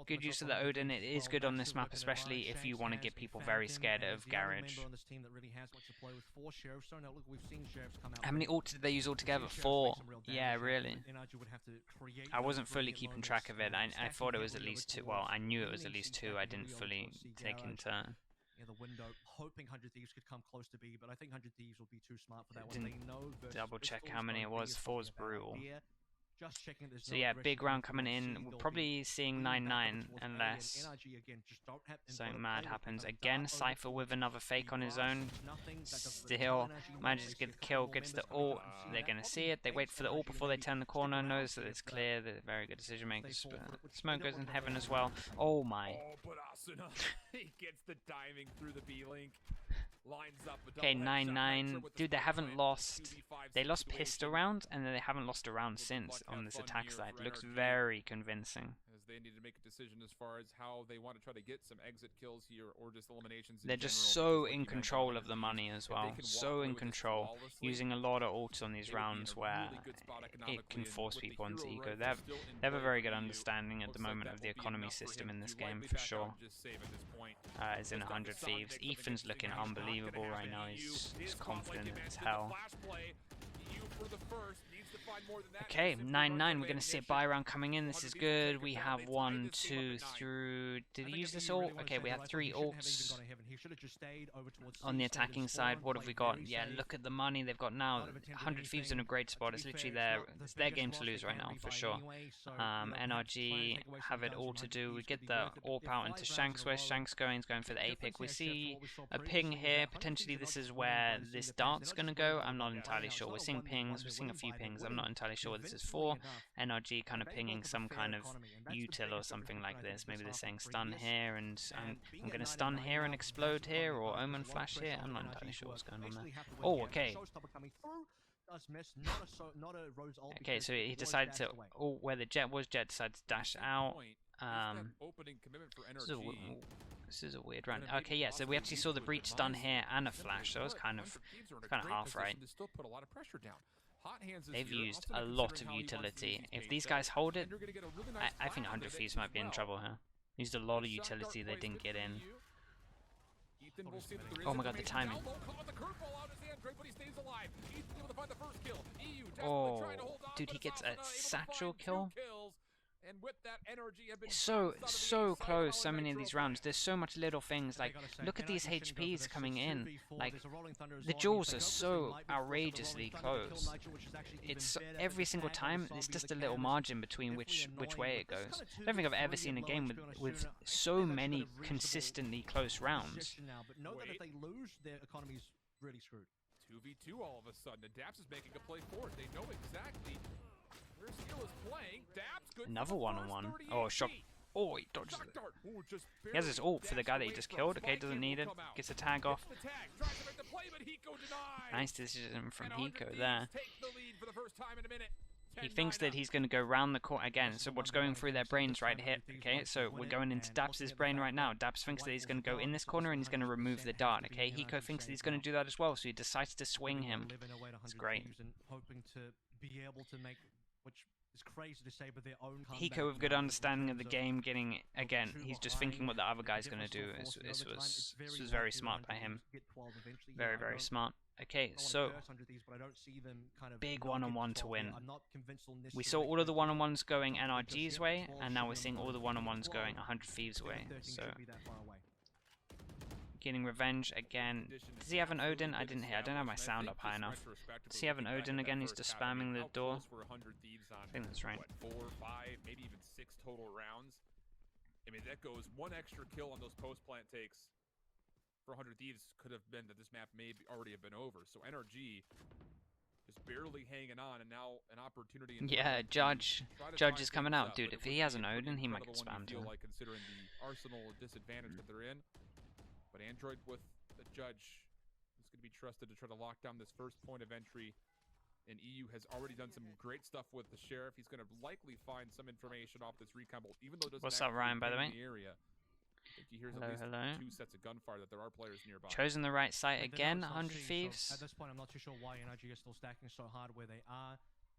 good use of the Odin. It is good on this map, especially if you want to get people very scared of Garage. How many ults did they use altogether? 4. Yeah, really. I wasn't fully keeping track of it. I thought it was at least 2. Well, I knew it was at least 2. I didn't fully take into... the window, hoping 100 Thieves could come close to B, but I think 100 Thieves will be too smart for that one. Didn't They know double check how many it was. 4 is brutal. Just checking So yeah, big round coming in. We're probably seeing 9-9 unless something mad happens. Again, Cypher with another fake on his own. Still manages to get the kill, gets the ult. They're going to see it. They wait for the ult before they turn the corner. Knows that it's clear. They're very good decision makers. Smoke goes in heaven as well. Oh my. Oh, but Asuna, he gets the timing through the B-Link. Okay, 9-9. Dude, they haven't lost. They lost pistol round, and then they haven't lost a round since on this attack side. Looks very convincing. As they need to make a decision as far as how they want to try to get some exit kills here or just eliminations. They're just so in control of the money as well. So in control. Using a lot of ults on these rounds where it can force people into eco. They have a very good understanding at the moment of the economy system in this game for sure. Is in 100 Thieves. Ethan's looking unbelievable right now. He's confident as hell. Okay, 9-9. We're going to see a buy round coming in. This is good. We have 1, 2 through... Did he use this ult? Okay, we have 3 ults on the attacking side. What have we got? Yeah, look at the money they've got now. 100 Thieves in a great spot. It's literally their game to lose right now, for sure. NRG have it all to do. We get the AWP out into Shanks. Where's Shanks going? He's going for the A pick. We see a ping here. Potentially this is where this dart's going to go. I'm not entirely sure. We're seeing pings. We're seeing a few pings. I'm not entirely sure what this is for. NRG kind of pinging some kind of util or something like this. Maybe they're saying stun here, and I'm going to stun here and explode here, or omen flash here. I'm not entirely sure what's going on there. Oh, okay. Okay, so he decided to... Oh, where the Jet was, Jet decided to dash out. This is a weird run. Okay, yeah, so we actually saw the breach stun here and a flash, so it was kind of half right. They've used a lot of utility. If these guys hold it, I think 100 Thieves might be in trouble here. Used a lot of utility they didn't get in. Oh my god, the timing. Oh, dude, he gets a satchel kill. So close, so many of these rounds. There's so much little things, like, look at these HPs coming in. Like, the jewels are so outrageously close. It's every single time, it's just a little margin between which way it goes. I don't think I've ever seen a game with so many consistently close rounds. 2v2 all of a sudden. Daps is making a play for it. They know exactly where Skill is playing. Daps, good. Another one-on-one. Oh, shock. Oh, he dodges it. He has his ult for the guy that he just killed. Okay, doesn't need it. Gets a tag off. Nice decision from Hiko there. He thinks that he's going to go round the corner again. So what's going through their brains right here? Okay, so we're going into Daps' brain right now. Daps thinks that he's going to go in this corner and he's going to remove the dart. Okay, Hiko thinks that he's going to do that as well, so he decides to swing him. It's great. Hiko with good understanding of the game, getting, again, he's just thinking what the other guy's going to do. This was very smart by him. Very, very smart. Okay, so big one-on-one to win. We saw all of the one-on-ones going NRG's way, and now we're seeing all the one-on-ones going 100 Thieves' way. So getting revenge again. Does he have an Odin? I didn't hear. I don't have my sound up high enough. Does he have an Odin again? He's just spamming the door. I think that's right. 4, 5, maybe even 6 total rounds. I mean, that goes one extra kill on those post-plant takes. For 100 Thieves could have been that this map may already have been over. So NRG is barely hanging on, and now an opportunity. Yeah, Judge is coming out, dude. If he has an Odin, he might get spammed too. Like considering the arsenal disadvantage that they're in, but Android with the Judge is going to be be trusted to try to lock down this first point of entry. And EU has already done some great stuff with the Sheriff. He's going to likely find some information off this recon bolt, even though it doesn't What's up, Ryan, by the way? the area. I think he hears Hello, at least hello. 2 sets of gunfire that there are players nearby. Chosen the right site They're again, not 100 succeeding, so Thieves. at this point, I'm not too sure why NRG is still stacking so hard where they are.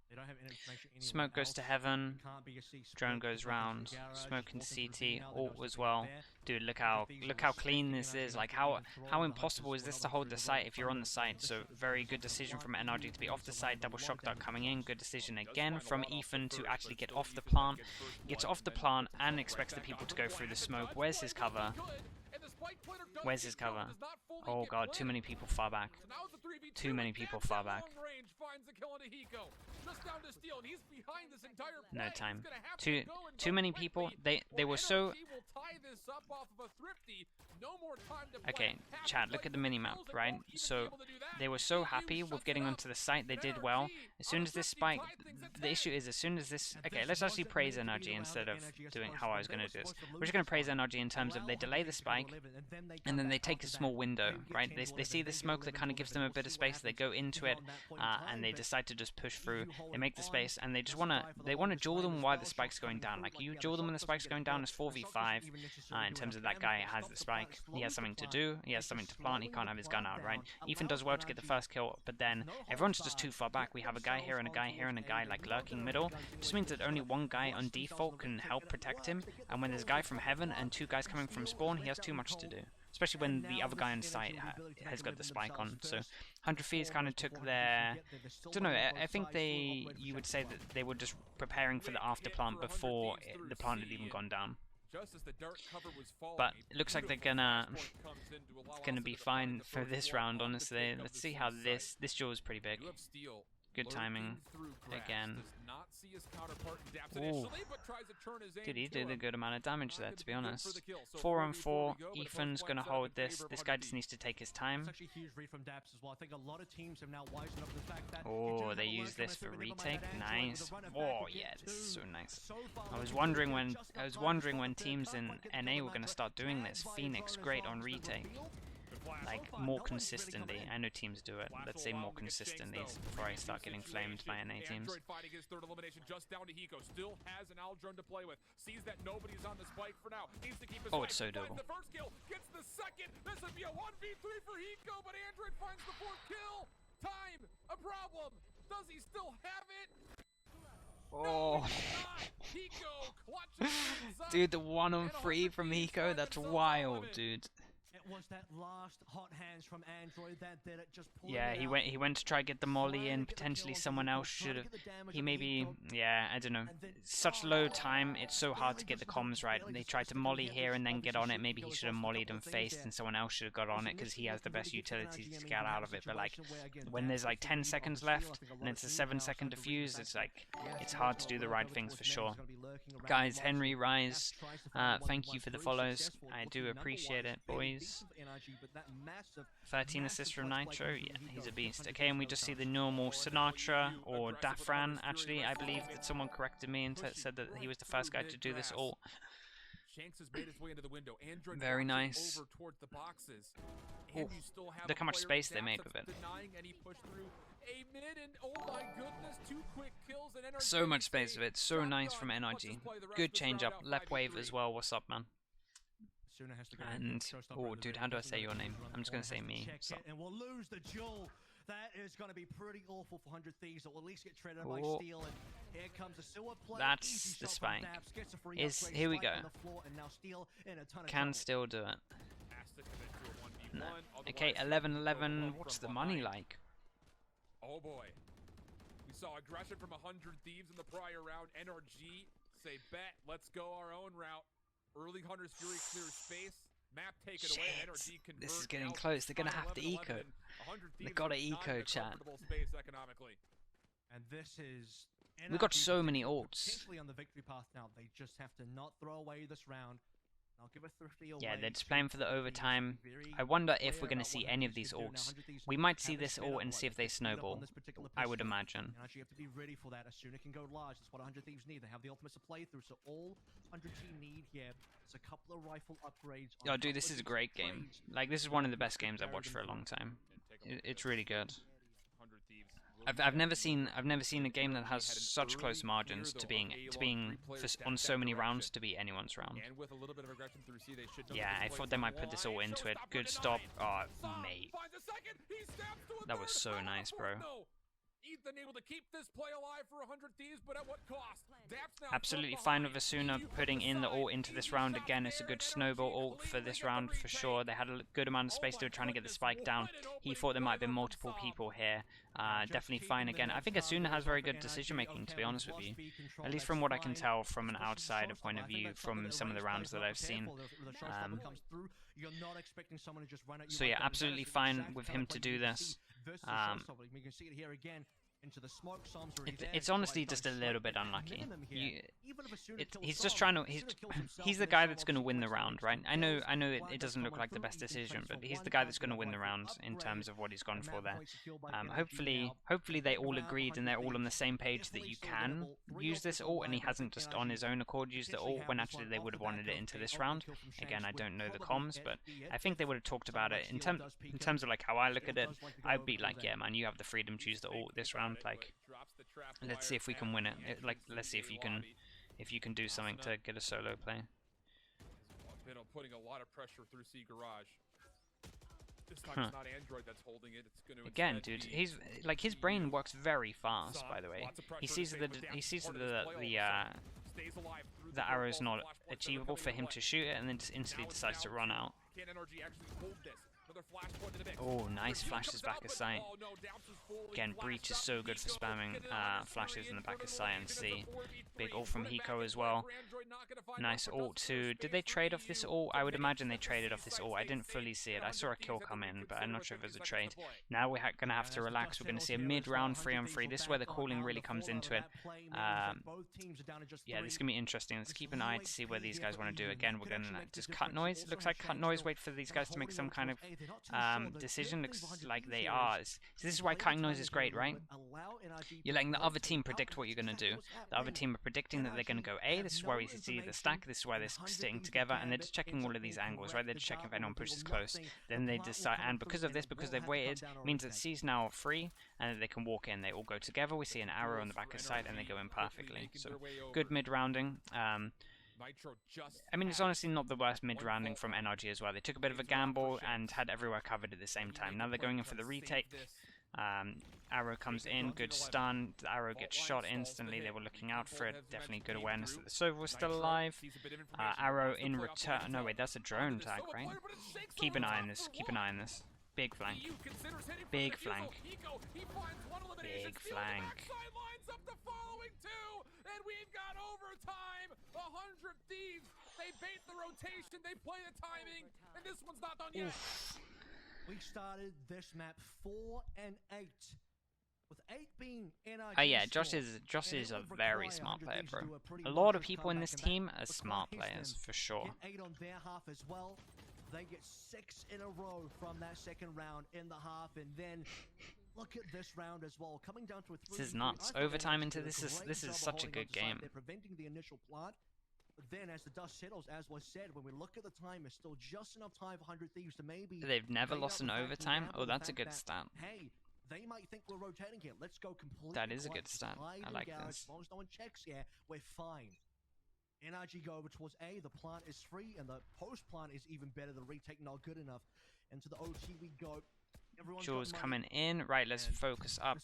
They don't have any information anywhere Smoke goes to else. Heaven. Can't be a C split. Drone goes It's walking round. through garage, Smoke into walking through CT. ravine now, they know Alt as something well. there. Dude, look Thieves how are clean specking this NRG is. not Like to how even throw. The impossible Hunters is this went to over hold through the the site wall. if you're on the site? So very good decision from NRG to be off the site. Double shock dart coming in. Good decision again from Ethan to actually get off the plant. Gets off the plant and expects the people to go through the smoke. Where's his cover? Where's his cover? Oh god, too many people far back. Too many people far back. No time. Too many people. They were so. Okay, Chad, look at the minimap, right? So they were so happy with getting onto the site. They did well. As soon as this spike, the issue is as soon as this. Okay, let's actually praise NRG instead of doing how I was going to do this. We're just going to praise NRG in terms of they delay the spike, and then they take a small window, right? They see the smoke that kind of gives them a bit of space. They go into it, and they decide to just push through. They make the space, and they just wanna duel them while the spike's going down. Like you duel them when the spike's going down. It's 4v5 in terms of that guy has the spike. He has something to do. He has something to plant. He can't have his gun out, right? Ethan does well to get the first kill, but then everyone's just too far back. We have a guy here and a guy here and a guy like lurking middle. Just means that only one guy on default can help protect him. And when there's a guy from Heaven and 2 guys coming from spawn, he has too much to do. Especially when the other guy on site has got the spike on. So 100 Thieves kind of took their... I don't know, I think you would say that they were just preparing for the after plant before the plant had even gone down. But it looks like they're gonna be fine for this round, honestly. Let's see how this duel is pretty big. Good timing again. Ooh. Dude, he did a good amount of damage there, to be honest. 4 on 4. Ethan's gonna hold this. This guy just needs to take his time. Oh, they use this for retake. Nice. Oh yeah, this is so nice. I was wondering when teams in NA were gonna start doing this. Phoenix, great on retake. Like, more consistently. I know teams do it. Let's say more consistently before I start getting flamed by NA teams. Oh, it's so doable. Oh. Dude, the 1 on 3 from Hiko, that's wild, dude. Was that last hot hands from Android that did it, just yeah, he went to try get the molly in. Potentially someone else should have. He maybe, yeah, I don't know. Such low time, it's so hard to get the comms right. They tried to molly here and then get on it. Maybe he should have mollied and faced, and someone else should have got on it because he has the best utility to get out of it. But like, when there's like 10 seconds left and it's a 7-second defuse, it's like it's hard to do the right things for sure. Guys, Henry Rise, thank you for the follows. I do appreciate it, boys. 13 assists from Nitro, yeah, he's a beast. Okay, and we just see the normal Sinatra or Dafran. Actually, I believe that someone corrected me and said that he was the first guy to do this ult. Very nice. Ooh, look how much space they made with it. So much space with it. So nice from NRG. Good change up. Left wave as well. What's up, man? And oh, dude, how do I say your name? I'm just gonna say me. So. And we'll lose the duel. That is going to be pretty awful for 100 Thieves. It will at least get traded by Steel. And here comes the sewer play. That's the spike. Here we go. Can still do it. No. Okay, 11-11. What's the money like? Oh boy. We saw aggression from 100 Thieves in the prior round. NRG say bet. Let's go our own route. Early Hunter's Fury clears space. Map take it away. NRG convert. This is getting close. They're gonna have to eco. They gotta eco, chat. And this is. We got so many ults. On the victory path now. They just have to not throw away this round. I'll give a Thrifty away. Yeah, they're just playing for the overtime. I wonder if we're going to see any of these ults. We might see this ult and see if they snowball. I would imagine. You have to be ready for that as soon as it can go large. That's what 100 Thieves need. They have the ultimates to play through, so all 100 team need here is a couple of rifle upgrades. Oh, dude, this is a great game. Like, this is one of the best games I've watched for a long time. It's really good. 100 Thieves. I've never seen a game that has such close margins to being on so many rounds to beat anyone's round. And with a little bit of aggression through C, they should Yeah, I thought they might put this all into it. Good stop. Oh, mate. That was so nice, bro. Ethan able to keep this play alive for 100 Thieves, but at what cost? Absolutely fine with Asuna putting in the ult into this round again. It's a good snowball ult for this round for sure. They had a good amount of space. They were trying to get the spike down. He thought there might have been multiple people here. Definitely fine again. I think Asuna has very good decision making, to be honest with you. At least from what I can tell from an outsider point of view from some of the rounds that I've seen. So yeah, absolutely fine with him to do this. It's honestly just a little bit unlucky. He's just trying to. He's the guy that's going to win the round, right? I know it doesn't look like the best decision, but he's the guy that's going to win the round in terms of what he's gone for there. Hopefully they all agreed and they're all on the same page that you can use this ult, and he hasn't just on his own accord used the ult when actually they would have wanted it into this round. Again, I don't know the comms, but I think they would have talked about it in terms of like how I look at it. I'd be like, yeah, man, you have the freedom to use the ult this round. Like, let's see if we can win it. Let's see if you can do something to get a solo play. Putting a lot of pressure through C Garage. This time it's not Android that's holding it. It's going to again, dude. He's like his brain works very fast. By the way, he sees the arrow's not achievable for him to shoot it, and then just instantly decides to run out. Can NRG actually hold this? Oh, nice flashes back of sight. Again, Breach is so good for spamming flashes in the back of sight and C. Big ult from Hiko as well. Nice ult too. Did they trade off this ult? I would imagine they traded off this ult. I didn't fully see it. I saw a kill come in, but I'm not sure if it was a trade. Now we're going to have to relax. We're going to see a mid-round 3-on-3. This is where the calling really comes into it. Yeah, this is going to be interesting. Let's keep an eye to see where these guys want to do. Again, we're going to just cut noise. It looks like cut noise. Wait for these guys to make some kind of decision. Looks like they are. So this is why cutting noise is great, right? You're letting the other team predict what you're going to do. The other team are predicting that they're going to go A. This is where we see the stack. This is why they're sitting together, and they're just checking all of these angles, right? They're just checking if anyone pushes close. Then they decide, and because of this, because they've waited, means that C's now free, and they can walk in. They all go together. We see an arrow on the back of sight, and they go in perfectly. So good mid-rounding. I mean, it's honestly not the worst mid-rounding from NRG as well. They took a bit of a gamble and had everywhere covered at the same time. Now they're going in for the retake. Arrow comes in, good stun. The arrow gets shot instantly. They were looking out for it. Definitely good awareness that the Sova was still alive. Arrow in return. No, wait, that's a drone tag, right? Keep an eye on this. Keep an eye on this. Big flank. Big flank. Big flank. And we've got overtime. 100 Thieves. They bait the rotation. They play the timing. And this one's not done yet. We started this map 4-8. With 8 being NRG. Yeah, Josh is a very smart player, bro. A lot of people in this team are smart players, for sure. 8 on their half as well. They get 6 in a row from that second round in the half, and then look at this round as well, coming down to a 3. This is nuts. Overtime into this is such a good game. They're preventing the initial plant. But then as the dust settles, as was said, when we look at the time, there's still just enough time for 100 Thieves to maybe... They've never lost an overtime? Oh, that's a good stat. Hey, they might think we're rotating here. Let's go completely. That is a good stat. I like this. As long as no one checks here, we're fine. NRG go over towards A, the plant is free, and the post-plant is even better. The retake not good enough. And to the OT we go. Jules coming in. Right, let's focus up.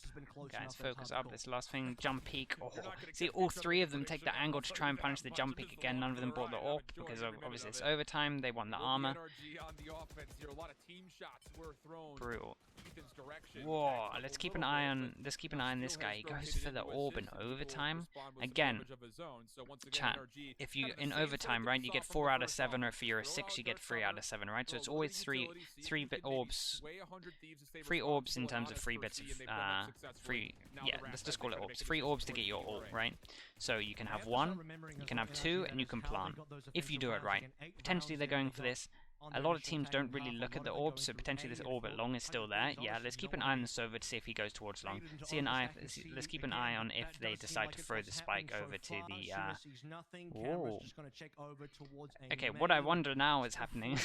Guys, focus up. This last thing, jump peek. Oh. See, all 3 of them take the angle to try and punish the jump peek again. None of them brought the AWP because obviously it's overtime. They want the armor. Brutal. Whoa, let's keep an eye on this guy. He goes for the orb in overtime. Again, chat, if you in overtime, right, you get 4 out of 7, or if you're a 6, you get 3 out of 7, right? So it's always 3 orbs. 3 orbs in terms of 3 bits of yeah, let's just call it orbs. 3 orbs to get your ult, right? So you can have 1, you can have 2, and you can plant if you do it right. Potentially they're going for this. A lot of teams don't really look at the orb, so potentially this orb at long is still there. Yeah, let's keep an eye on the Sova to see if he goes towards long. Let's keep an eye on if they decide to throw the spike over to the. Ooh. Okay, what I wonder now is happening.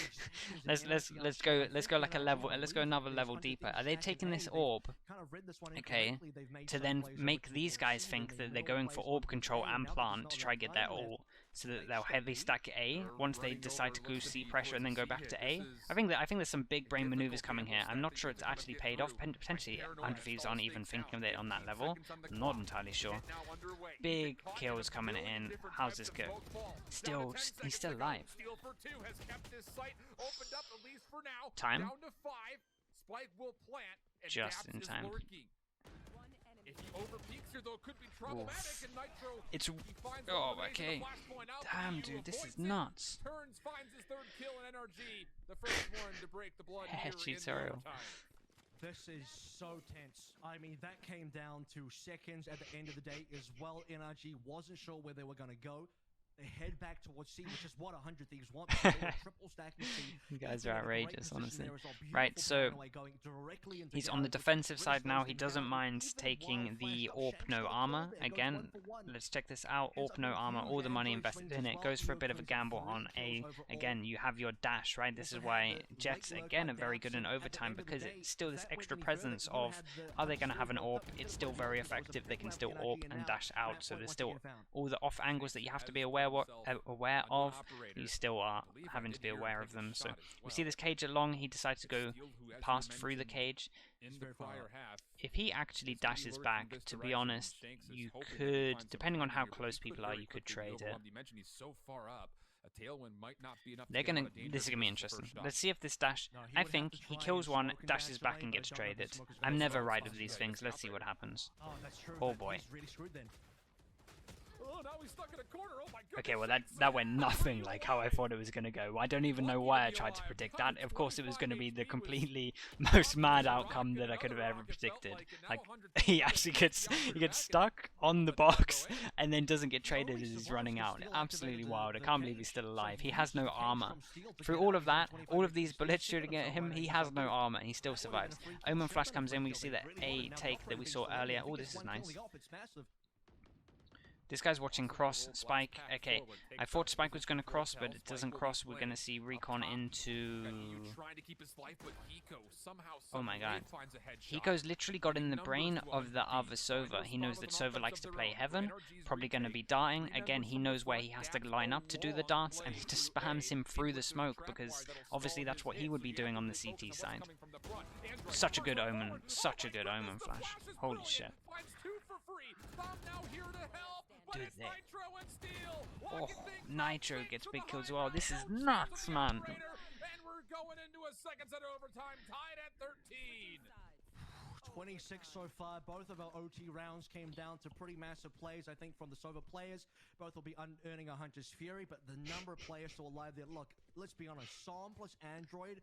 let's go like a level. Let's go another level deeper. Are they taking this orb? Okay, to then make these guys think that they're going for orb control and plant to try to get their ult, so that they'll heavy stack A once they decide to go C pressure and then go back to A. I think there's some big brain maneuvers coming here. I'm not sure it's actually paid off. Potentially 100 Thieves aren't even thinking of it on that level. I'm not entirely sure. Big kills coming in. How's this go? He's still alive. Time. Just in time. If he overpeaks here, though, it could be problematic, and Nitro, it's okay. Damn, dude, this is nuts. Turns, finds his third kill in NRG, the first one to break the blood here in overtime. This is so tense. I mean, that came down to seconds at the end of the day as well. NRG wasn't sure where they were going to go. They head back towards C, which is what 100 Thieves want. Triple stacking C. You guys are outrageous, honestly. Right, so he's on the defensive side now. He doesn't mind taking the AWP no armor. Again, let's check this out. AWP no armor, all the money invested in it. Goes for a bit of a gamble on A. Again, you have your dash, right? This is why Jets, again, are very good in overtime, because it's still this extra presence of, are they going to have an AWP? It's still very effective. They can still AWP and dash out, so there's still all the off angles that you have to be aware of, you still are having to be aware of them. So we see this cage at long. He decides to go past through the cage. If he actually dashes back, to be honest, you could, depending on how close people are, you could trade it. This is gonna be interesting. Let's see if this dash. I think he kills one, dashes back, and gets traded. I'm never right of these things. Let's see what happens. Oh boy. Okay, well that went nothing like how I thought it was going to go. I don't even know why I tried to predict that. Of course it was going to be the completely most mad outcome that I could have ever predicted. Like, he actually gets stuck on the box and then doesn't get traded as he's running out. Absolutely wild. I can't believe he's still alive. He has no armor. Through all of that, all of these bullets shooting at him, he has no armor. He still survives. Omen Flash comes in. We see that A take that we saw earlier. Oh, this is nice. This guy's watching cross, Spike. Okay, I thought Spike was going to cross, but it doesn't cross. We're going to see Recon into... Oh my god. Hiko's literally got in the brain of the other Sova. He knows that Sova likes to play Heaven, probably going to be darting. Again, he knows where he has to line up to do the darts, and he just spams him through the smoke, because obviously that's what he would be doing on the CT side. Such a good Omen. Such a good Omen Flash. Holy shit. Dude, oh, Nitro gets big kills as well. This is nuts, man. And we're going into a second set of overtime, tied at 13. 26 so far. Both of our OT rounds came down to pretty massive plays, I think, from the Sova players. Both will be earning a Hunter's Fury, but the number of players still alive there. Look, let's be honest, Psalm plus Android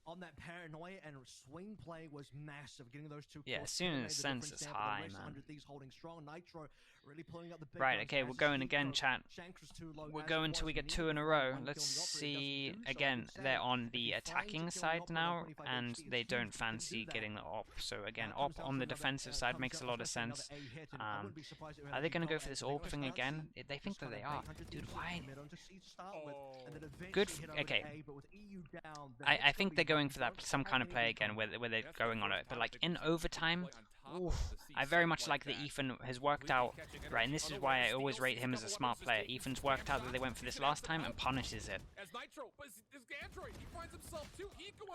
on that paranoia and swing play was massive. Getting those two. Yeah, as soon as sense is high, man. Holding strong. Nitro really pulling up the big right, okay, we're going again, chat. We're going till we get 2 in a row. Let's see. Again, they're on the attacking side now, and they don't fancy getting the op. So again, op on the defensive side makes a lot of sense. Are they going to go for this orb thing again? They think that they are. Dude, why? Good. Okay. I think they're going for that some kind of play again, where they're going on it. But like in overtime, oof, I very much like that Ethan has worked out, right, and this is why I always rate him as a smart player. Ethan's worked out that they went for this last time and punishes it.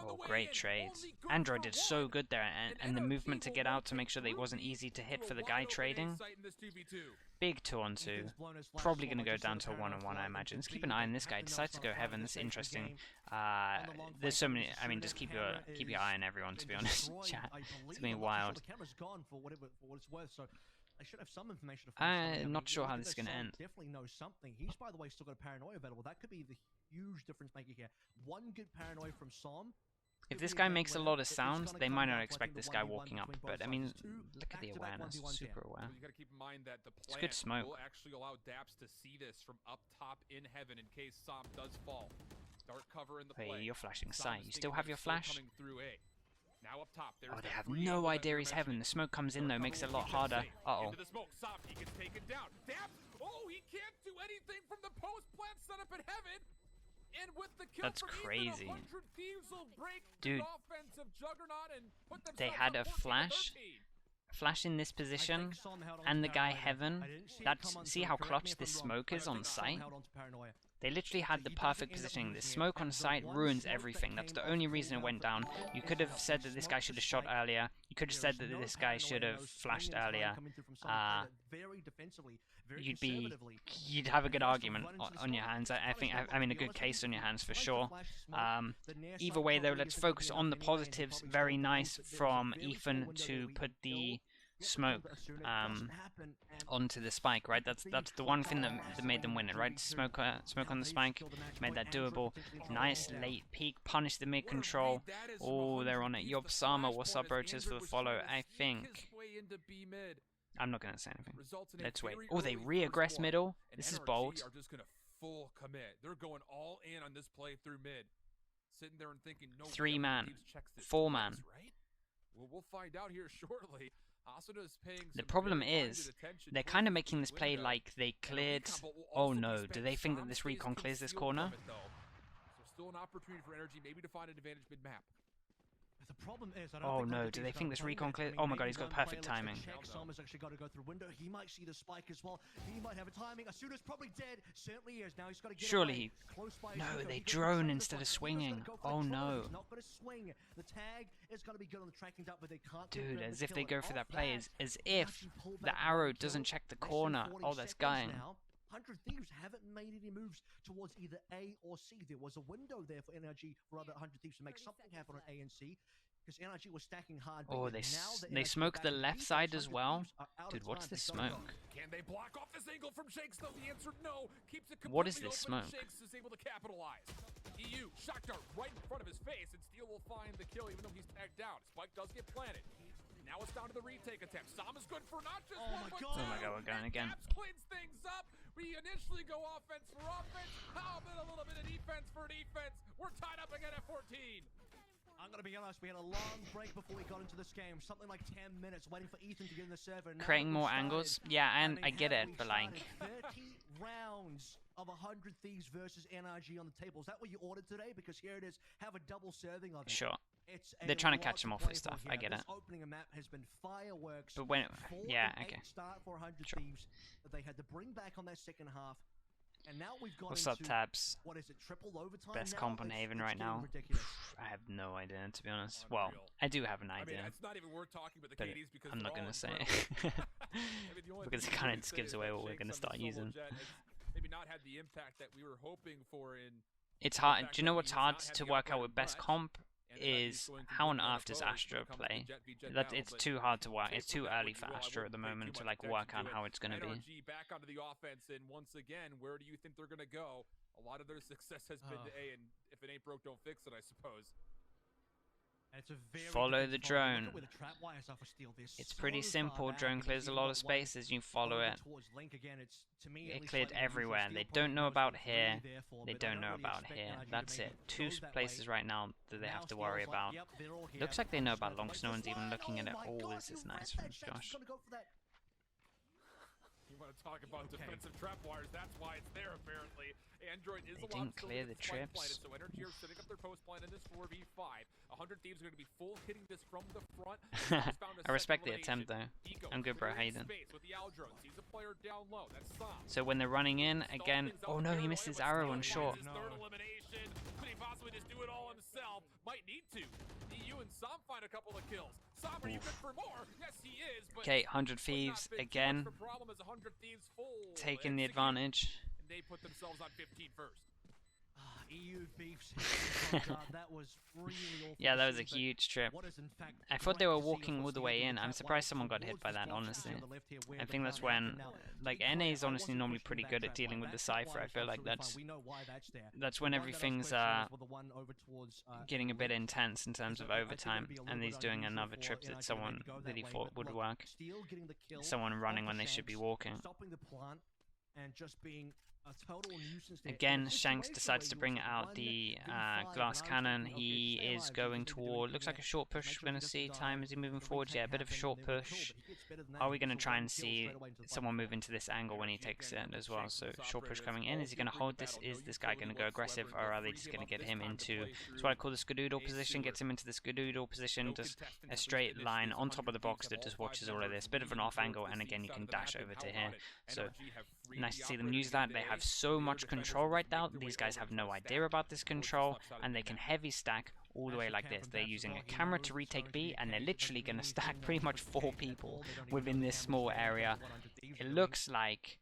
Oh, great trades. Android did so good there, and the movement to get out to make sure that it wasn't easy to hit for the guy trading. Big 2-on-2. Probably going to go down to a 1-on-1, I imagine. Let's keep an eye on this guy. Decides to go Heaven. This is interesting. There's so many. I mean, just keep your eye on everyone, to be honest. Chat. It's going to be wild. I should have some information. I'm not sure how this is going to end. Definitely knows something. He's, by the way, still got a paranoia available. That could be the huge difference maker here. One good paranoia from Psalm. If this guy makes a lot of sounds, they might not expect this guy walking up. But I mean, look at the awareness. Super aware. You got to keep in mind that the it's good smoke. will actually allow Daps to see this from up top in Heaven in case Psalm does fall. Dark cover in the Hey, play. you're flashing Sam sight. You is still thinking have that your it's still flash? coming through A. Now up top, there's Oh, they that have free no angle that idea you're he's Heaven. mentioning. The smoke comes in, though, makes it a lot He harder. gets safe. Uh-oh. Into the smoke. He gets taken down. Dap! Oh, he can't do anything from the post plant setup at Heaven. And with the kill That's from crazy. Ethan, 100 Thieves will break Dude, the offensive juggernaut and put they themselves had up a 14 to flash 13. flash in this position, and the guy Heaven. That's, see how clutch this smoke is on site? They literally had the perfect positioning. The smoke on site ruins everything. That's the only reason it went down. You could have said that this guy should have shot earlier. You could have said that this guy should have flashed earlier. You'd have a good argument on your hands. I mean, a good case on your hands for sure. Either way, though, let's focus on the positives. Very nice from Ethan to put the smoke onto the spike, right? That's the one thing that made them win it, right? Smoke on the spike made that doable. Nice late peek, punish the mid control. Oh, they're on it. Yob Sama, what's up, roaches, for the follow? I think I'm not gonna say anything. Let's wait. Oh, they re-aggress middle. This is bold. Are just gonna full commit. They're going all in on this play through mid. Sitting there and thinking, no. 3-man, 4-man. Right? Well, we'll find out here shortly. The problem is, they're kind of making this play like they cleared... Oh no, do they think that this recon clears this corner? So still an opportunity for NRG maybe to find an advantage mid-map. The problem is, oh no, do they think this recon clears? Oh my god, he's got perfect timing. Sama's actually got to go through window. He might see the spike as well. He might have a timing. Asuna's probably dead. Certainly is. Now he's got to get surely away. No, they drone instead of swinging. Oh no. Not going to swing. The tag is going to be good on the tracking up, but they can't. Dude, as if they go for that play, as if the arrow doesn't check the corner. Oh, that's guying. 100 Thieves haven't made any moves towards either A or C. There was a window there for NRG for other 100 Thieves to make something happen on A and C. Because NRG was stacking hard. Oh, they smoke the left side as well. Dude, what's this smoke? Can they block off this angle from Shakes? Though the answer no. Keeps it what is this open. smoke? Shakes is able to capitalize. EU shock dart right in front of his face, and Steel will find the kill even though he's tagged down. Spike does get planted. Now it's down to the retake attempt. Sam is good for not just one, but two. Oh my god, we're going again. Cleans things up. We initially go offense for offense. How about a little bit of defense for defense? We're tied up again at 14. I'm going to be honest, we had a long break before we got into this game. Something like 10 minutes waiting for Ethan to get in the server. Creating more angles? Yeah, and I get it, but like... 30 rounds of 100 Thieves versus NRG on the table. Is that what you ordered today? Because here it is. Have a double serving of it. Sure. They're trying to catch them off with stuff. I get it. Opening a map has been fireworks. But when... Yeah, okay. Start for 100 Thieves that they had to bring back on that second half. And now we've got what's up, Tabs? What is it, triple overtime best comp on Haven right now? I have no idea, to be honest. Well, I do have an idea. I mean, it's not even worth talking about the but KDs because I'm not going to say it. Because it kind of just gives away what we're going to start using. Maybe not had the impact that we were hoping for in... It's hard. Do you know what's hard to work out with best comp? Is how on earth does Astra play? It's too hard to work. It's too early for Astra at the moment to like work out how it's going to be. NRG back onto the offense, and once again, where do you think they're going to go? A lot of their success has been to A, and if it ain't broke, don't fix it, I suppose. Follow the drone. It's pretty simple. Drone clears a lot of space as you follow it. It cleared everywhere. They don't know about here. They don't know about here. That's it. Two places right now that they have to worry about. Looks like they know about Longs. No one's even looking at it. Oh, this is nice from Josh. You want to talk about defensive trap wires? That's why it's there, apparently. Android is they didn't clear the trips. So NRG are setting up their post plan in this 4v5. 100 Thieves are going to be full hitting this from the front. I respect the attempt, though. I'm good, bro. How you doing? So when they're running in, again... Oh no, he missed his arrow on short. Could he possibly just do it all himself? Might need to. EU and Sam find a couple of kills. Sam, are you good for more? Yes, he is. Okay, 100 Thieves again. Taking the advantage. And they put themselves on 15 first. EU beefs. That was really awful. Yeah, that was a huge trip. I thought they were walking all the way in. I'm surprised someone got hit by that, honestly. I think that's when, like, NA is honestly normally pretty good at dealing with the Cypher. I feel like that's when everything's getting a bit intense in terms of overtime, and he's doing another trip that someone that he thought would work. Someone running when they should be walking. Stopping the plant and just being Again, Shanks decides to bring out the glass cannon. He is going toward, looks like a short push. We're going to see time. Is he moving forward? Yeah, a bit of a short push. Are we going to try and see someone move into this angle when he takes it as well? So short push coming in. Is he going to hold this? Is this guy going to go aggressive, or are they just going to get him into, that's what I call the skadoodle position, gets him into the skadoodle position, just a straight line on top of the box that just watches all of this. Bit of an off angle, and again you can dash over to here. So nice to see them use that. They have so much control right now. These guys have no idea about this control, and they can heavy stack all the way like this. They're using a camera to retake B, and they're literally going to stack pretty much 4 people within this small area. It looks like,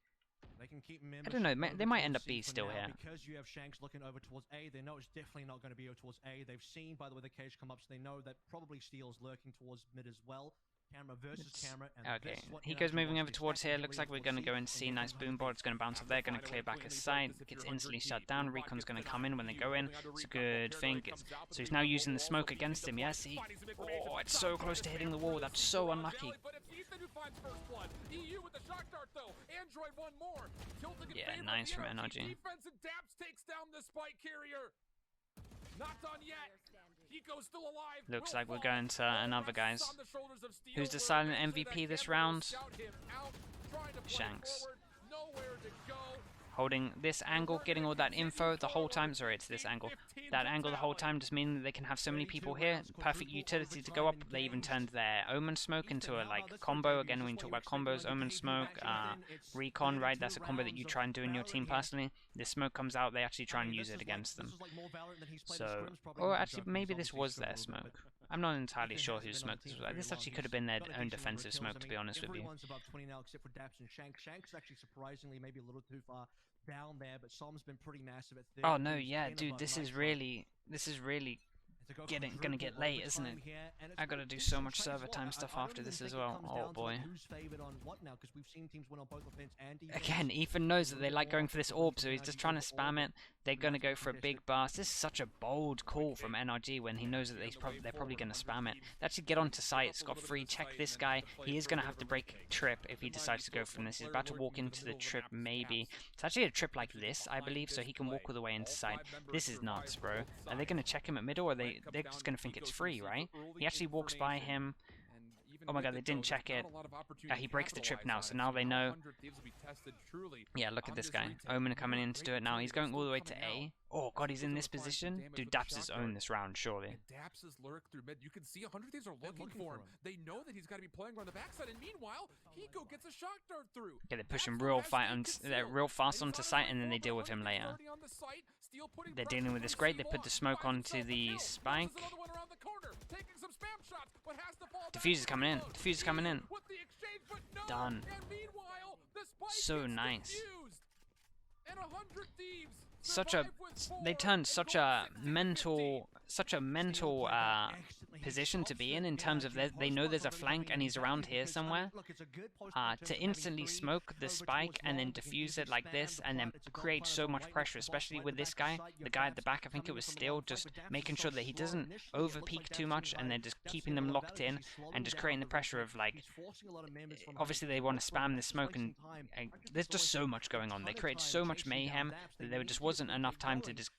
I don't know, they might end up B still here. Because you have Shanks looking over towards A, they know it's definitely not going to be over towards A. They've seen, by the way, the cage come up, so they know that probably Steel's lurking towards mid as well. Camera versus camera. And okay, he goes moving over towards here. Looks like we're going to go and see nice boombot. It's going to bounce up there, going to clear back his side. Gets instantly shut down. Recon's going to come in when they go in. It's a good thing. So he's now using the smoke against him. Yes, oh, it's so close to hitting the wall. That's so unlucky. Yeah, nice from NRG. Not done yet. Hiko's still alive. Looks like we're going to another guys. Who's the silent MVP this round? Shanks. Holding this angle, getting all that info the whole time. Sorry, it's this angle. That angle the whole time just means that they can have so many people here. Perfect utility to go up. They even turned their Omen Smoke into a combo. Again, when you talk about combos, Omen Smoke, Recon, right? That's a combo that you try and do in your team personally. This smoke comes out, they actually try and use it against them. So, or actually, maybe this was their smoke. I'm not entirely sure whose smoke this was. This actually could have been their own defensive smoke, to be honest with you. Everyone's above 20 now except for Daps and Shank. Shank's actually surprisingly maybe a little too far down there, but Som's been pretty massive at 30. Oh no, yeah, dude, this is really gonna get late, isn't it? I gotta do so much server time stuff after this as well. Oh boy. Again, Ethan knows that they like going for this orb, so he's just trying to spam it. They're gonna go for a big blast. This is such a bold call from NRG when he knows that they're probably gonna spam it. They actually get onto site, Scot free, check this guy. He is gonna have to break trip if he decides to go from this. He's about to walk into the trip, maybe. It's actually a trip like this, I believe, so he can walk all the way into site. This is nuts, bro. Are they gonna check him at middle, or they're just going to think it's free, right? He actually walks by him. Oh my god, they didn't check it. He breaks the trip now, so now they know. Yeah, look at this guy. Omen coming in to do it now. He's going all the way to A. Oh god, he's in this position. Dude, Daps has owned this round, surely. Daps is lurk through mid. You can see 100 Thieves are looking for him. They know that he's got to be playing on the backside, and meanwhile, Hiko gets a shock dart through. Yeah, they push him real fast onto site, and then they deal with him later. They're dealing with this great. They put the smoke onto the spike. Diffuser's coming in. Diffuser's coming in. Done. So nice. They turned such a mental position to be in terms of they know there's a flank and he's around here somewhere, to instantly smoke the spike and then defuse it like this and then create so much pressure, especially with this guy, the guy at the back. I think it was Steel, just making sure that he doesn't over peak too much and then just keeping them locked in and just creating the pressure of, like, obviously they want to spam this smoke, and there's just so much going on. They created so much mayhem that there just wasn't enough time to just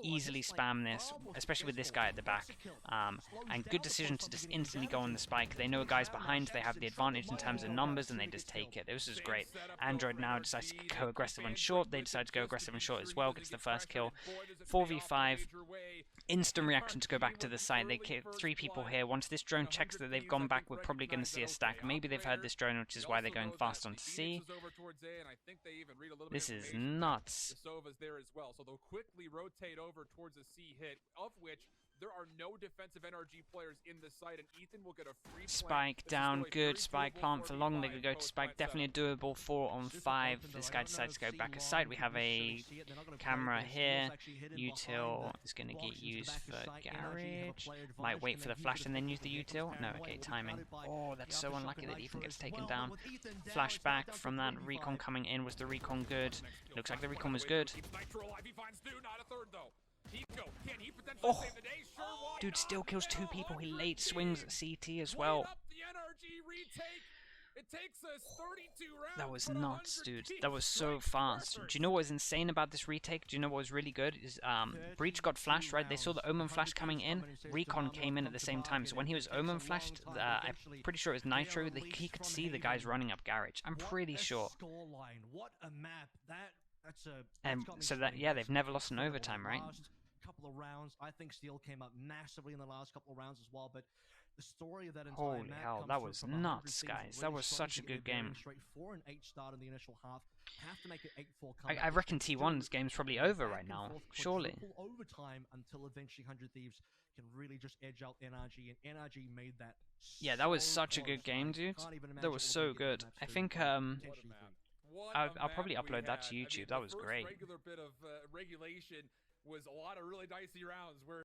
easily spam this, especially with this guy at the back. And good decision to just instantly go on the spike. They know a guy's behind, they have the advantage in terms of numbers, and they just take it. This is great. Android now decides to go aggressive on short. They decide to go aggressive on short as well. Gets the first kill. 4v5. Instant reaction to go back to the site. They kill 3 people here. Once this drone checks that they've gone back, we're probably going to see a stack. Maybe they've heard this drone, which is why they're going fast onto C. This is nuts. So they'll quickly rotate over towards a C hit, of which there are no defensive NRG players in the site, and Ethan will get a free spike down. Good spike plant for long. They could go to spike. Definitely a doable 4-on-5. This guy decides to go back a site. We have a camera here. Util is going to get used for garage. Might wait for the flash and then use the util. No, okay, timing. Oh, that's so unlucky that Ethan gets taken down. Flashback from that recon coming in. Was the recon good? Looks like the recon was good. Oh, dude still kills 2 people. He late swings at CT as well. It takes us 32 rounds. That was but nuts, 100 dude. keeps That was so strike fast. first. Do you know what was insane about this retake? Do you know what was really good? Is Breach got flashed, right? They saw the Omen flash coming in. Recon came in at the same time. So when he was Omen flashed, I'm pretty sure it was Nitro. He could see the guys running up Garage. I'm pretty sure. What a map. That's And so they've never lost an overtime, right? Couple of rounds. I think Steel came up massively in the last couple of rounds as well, but the story of that entire Holy map hell, comes that through was from 100 nuts, Thieves guys. That really was starting such a to get good game. Straight 4 and 8 start in the initial half. Have to make it 8-4 I comeback. reckon T1's game's probably over right now, surely. Overtime until eventually 100 Thieves can really just edge out NRG, and NRG made that. Yeah, that was so such a good close. game, I dude. can't even That imagine was what so we're gonna good. get I in think potentially I'll probably upload that to YouTube. That was the first great. regular bit of regulation was a lot of really dicey rounds where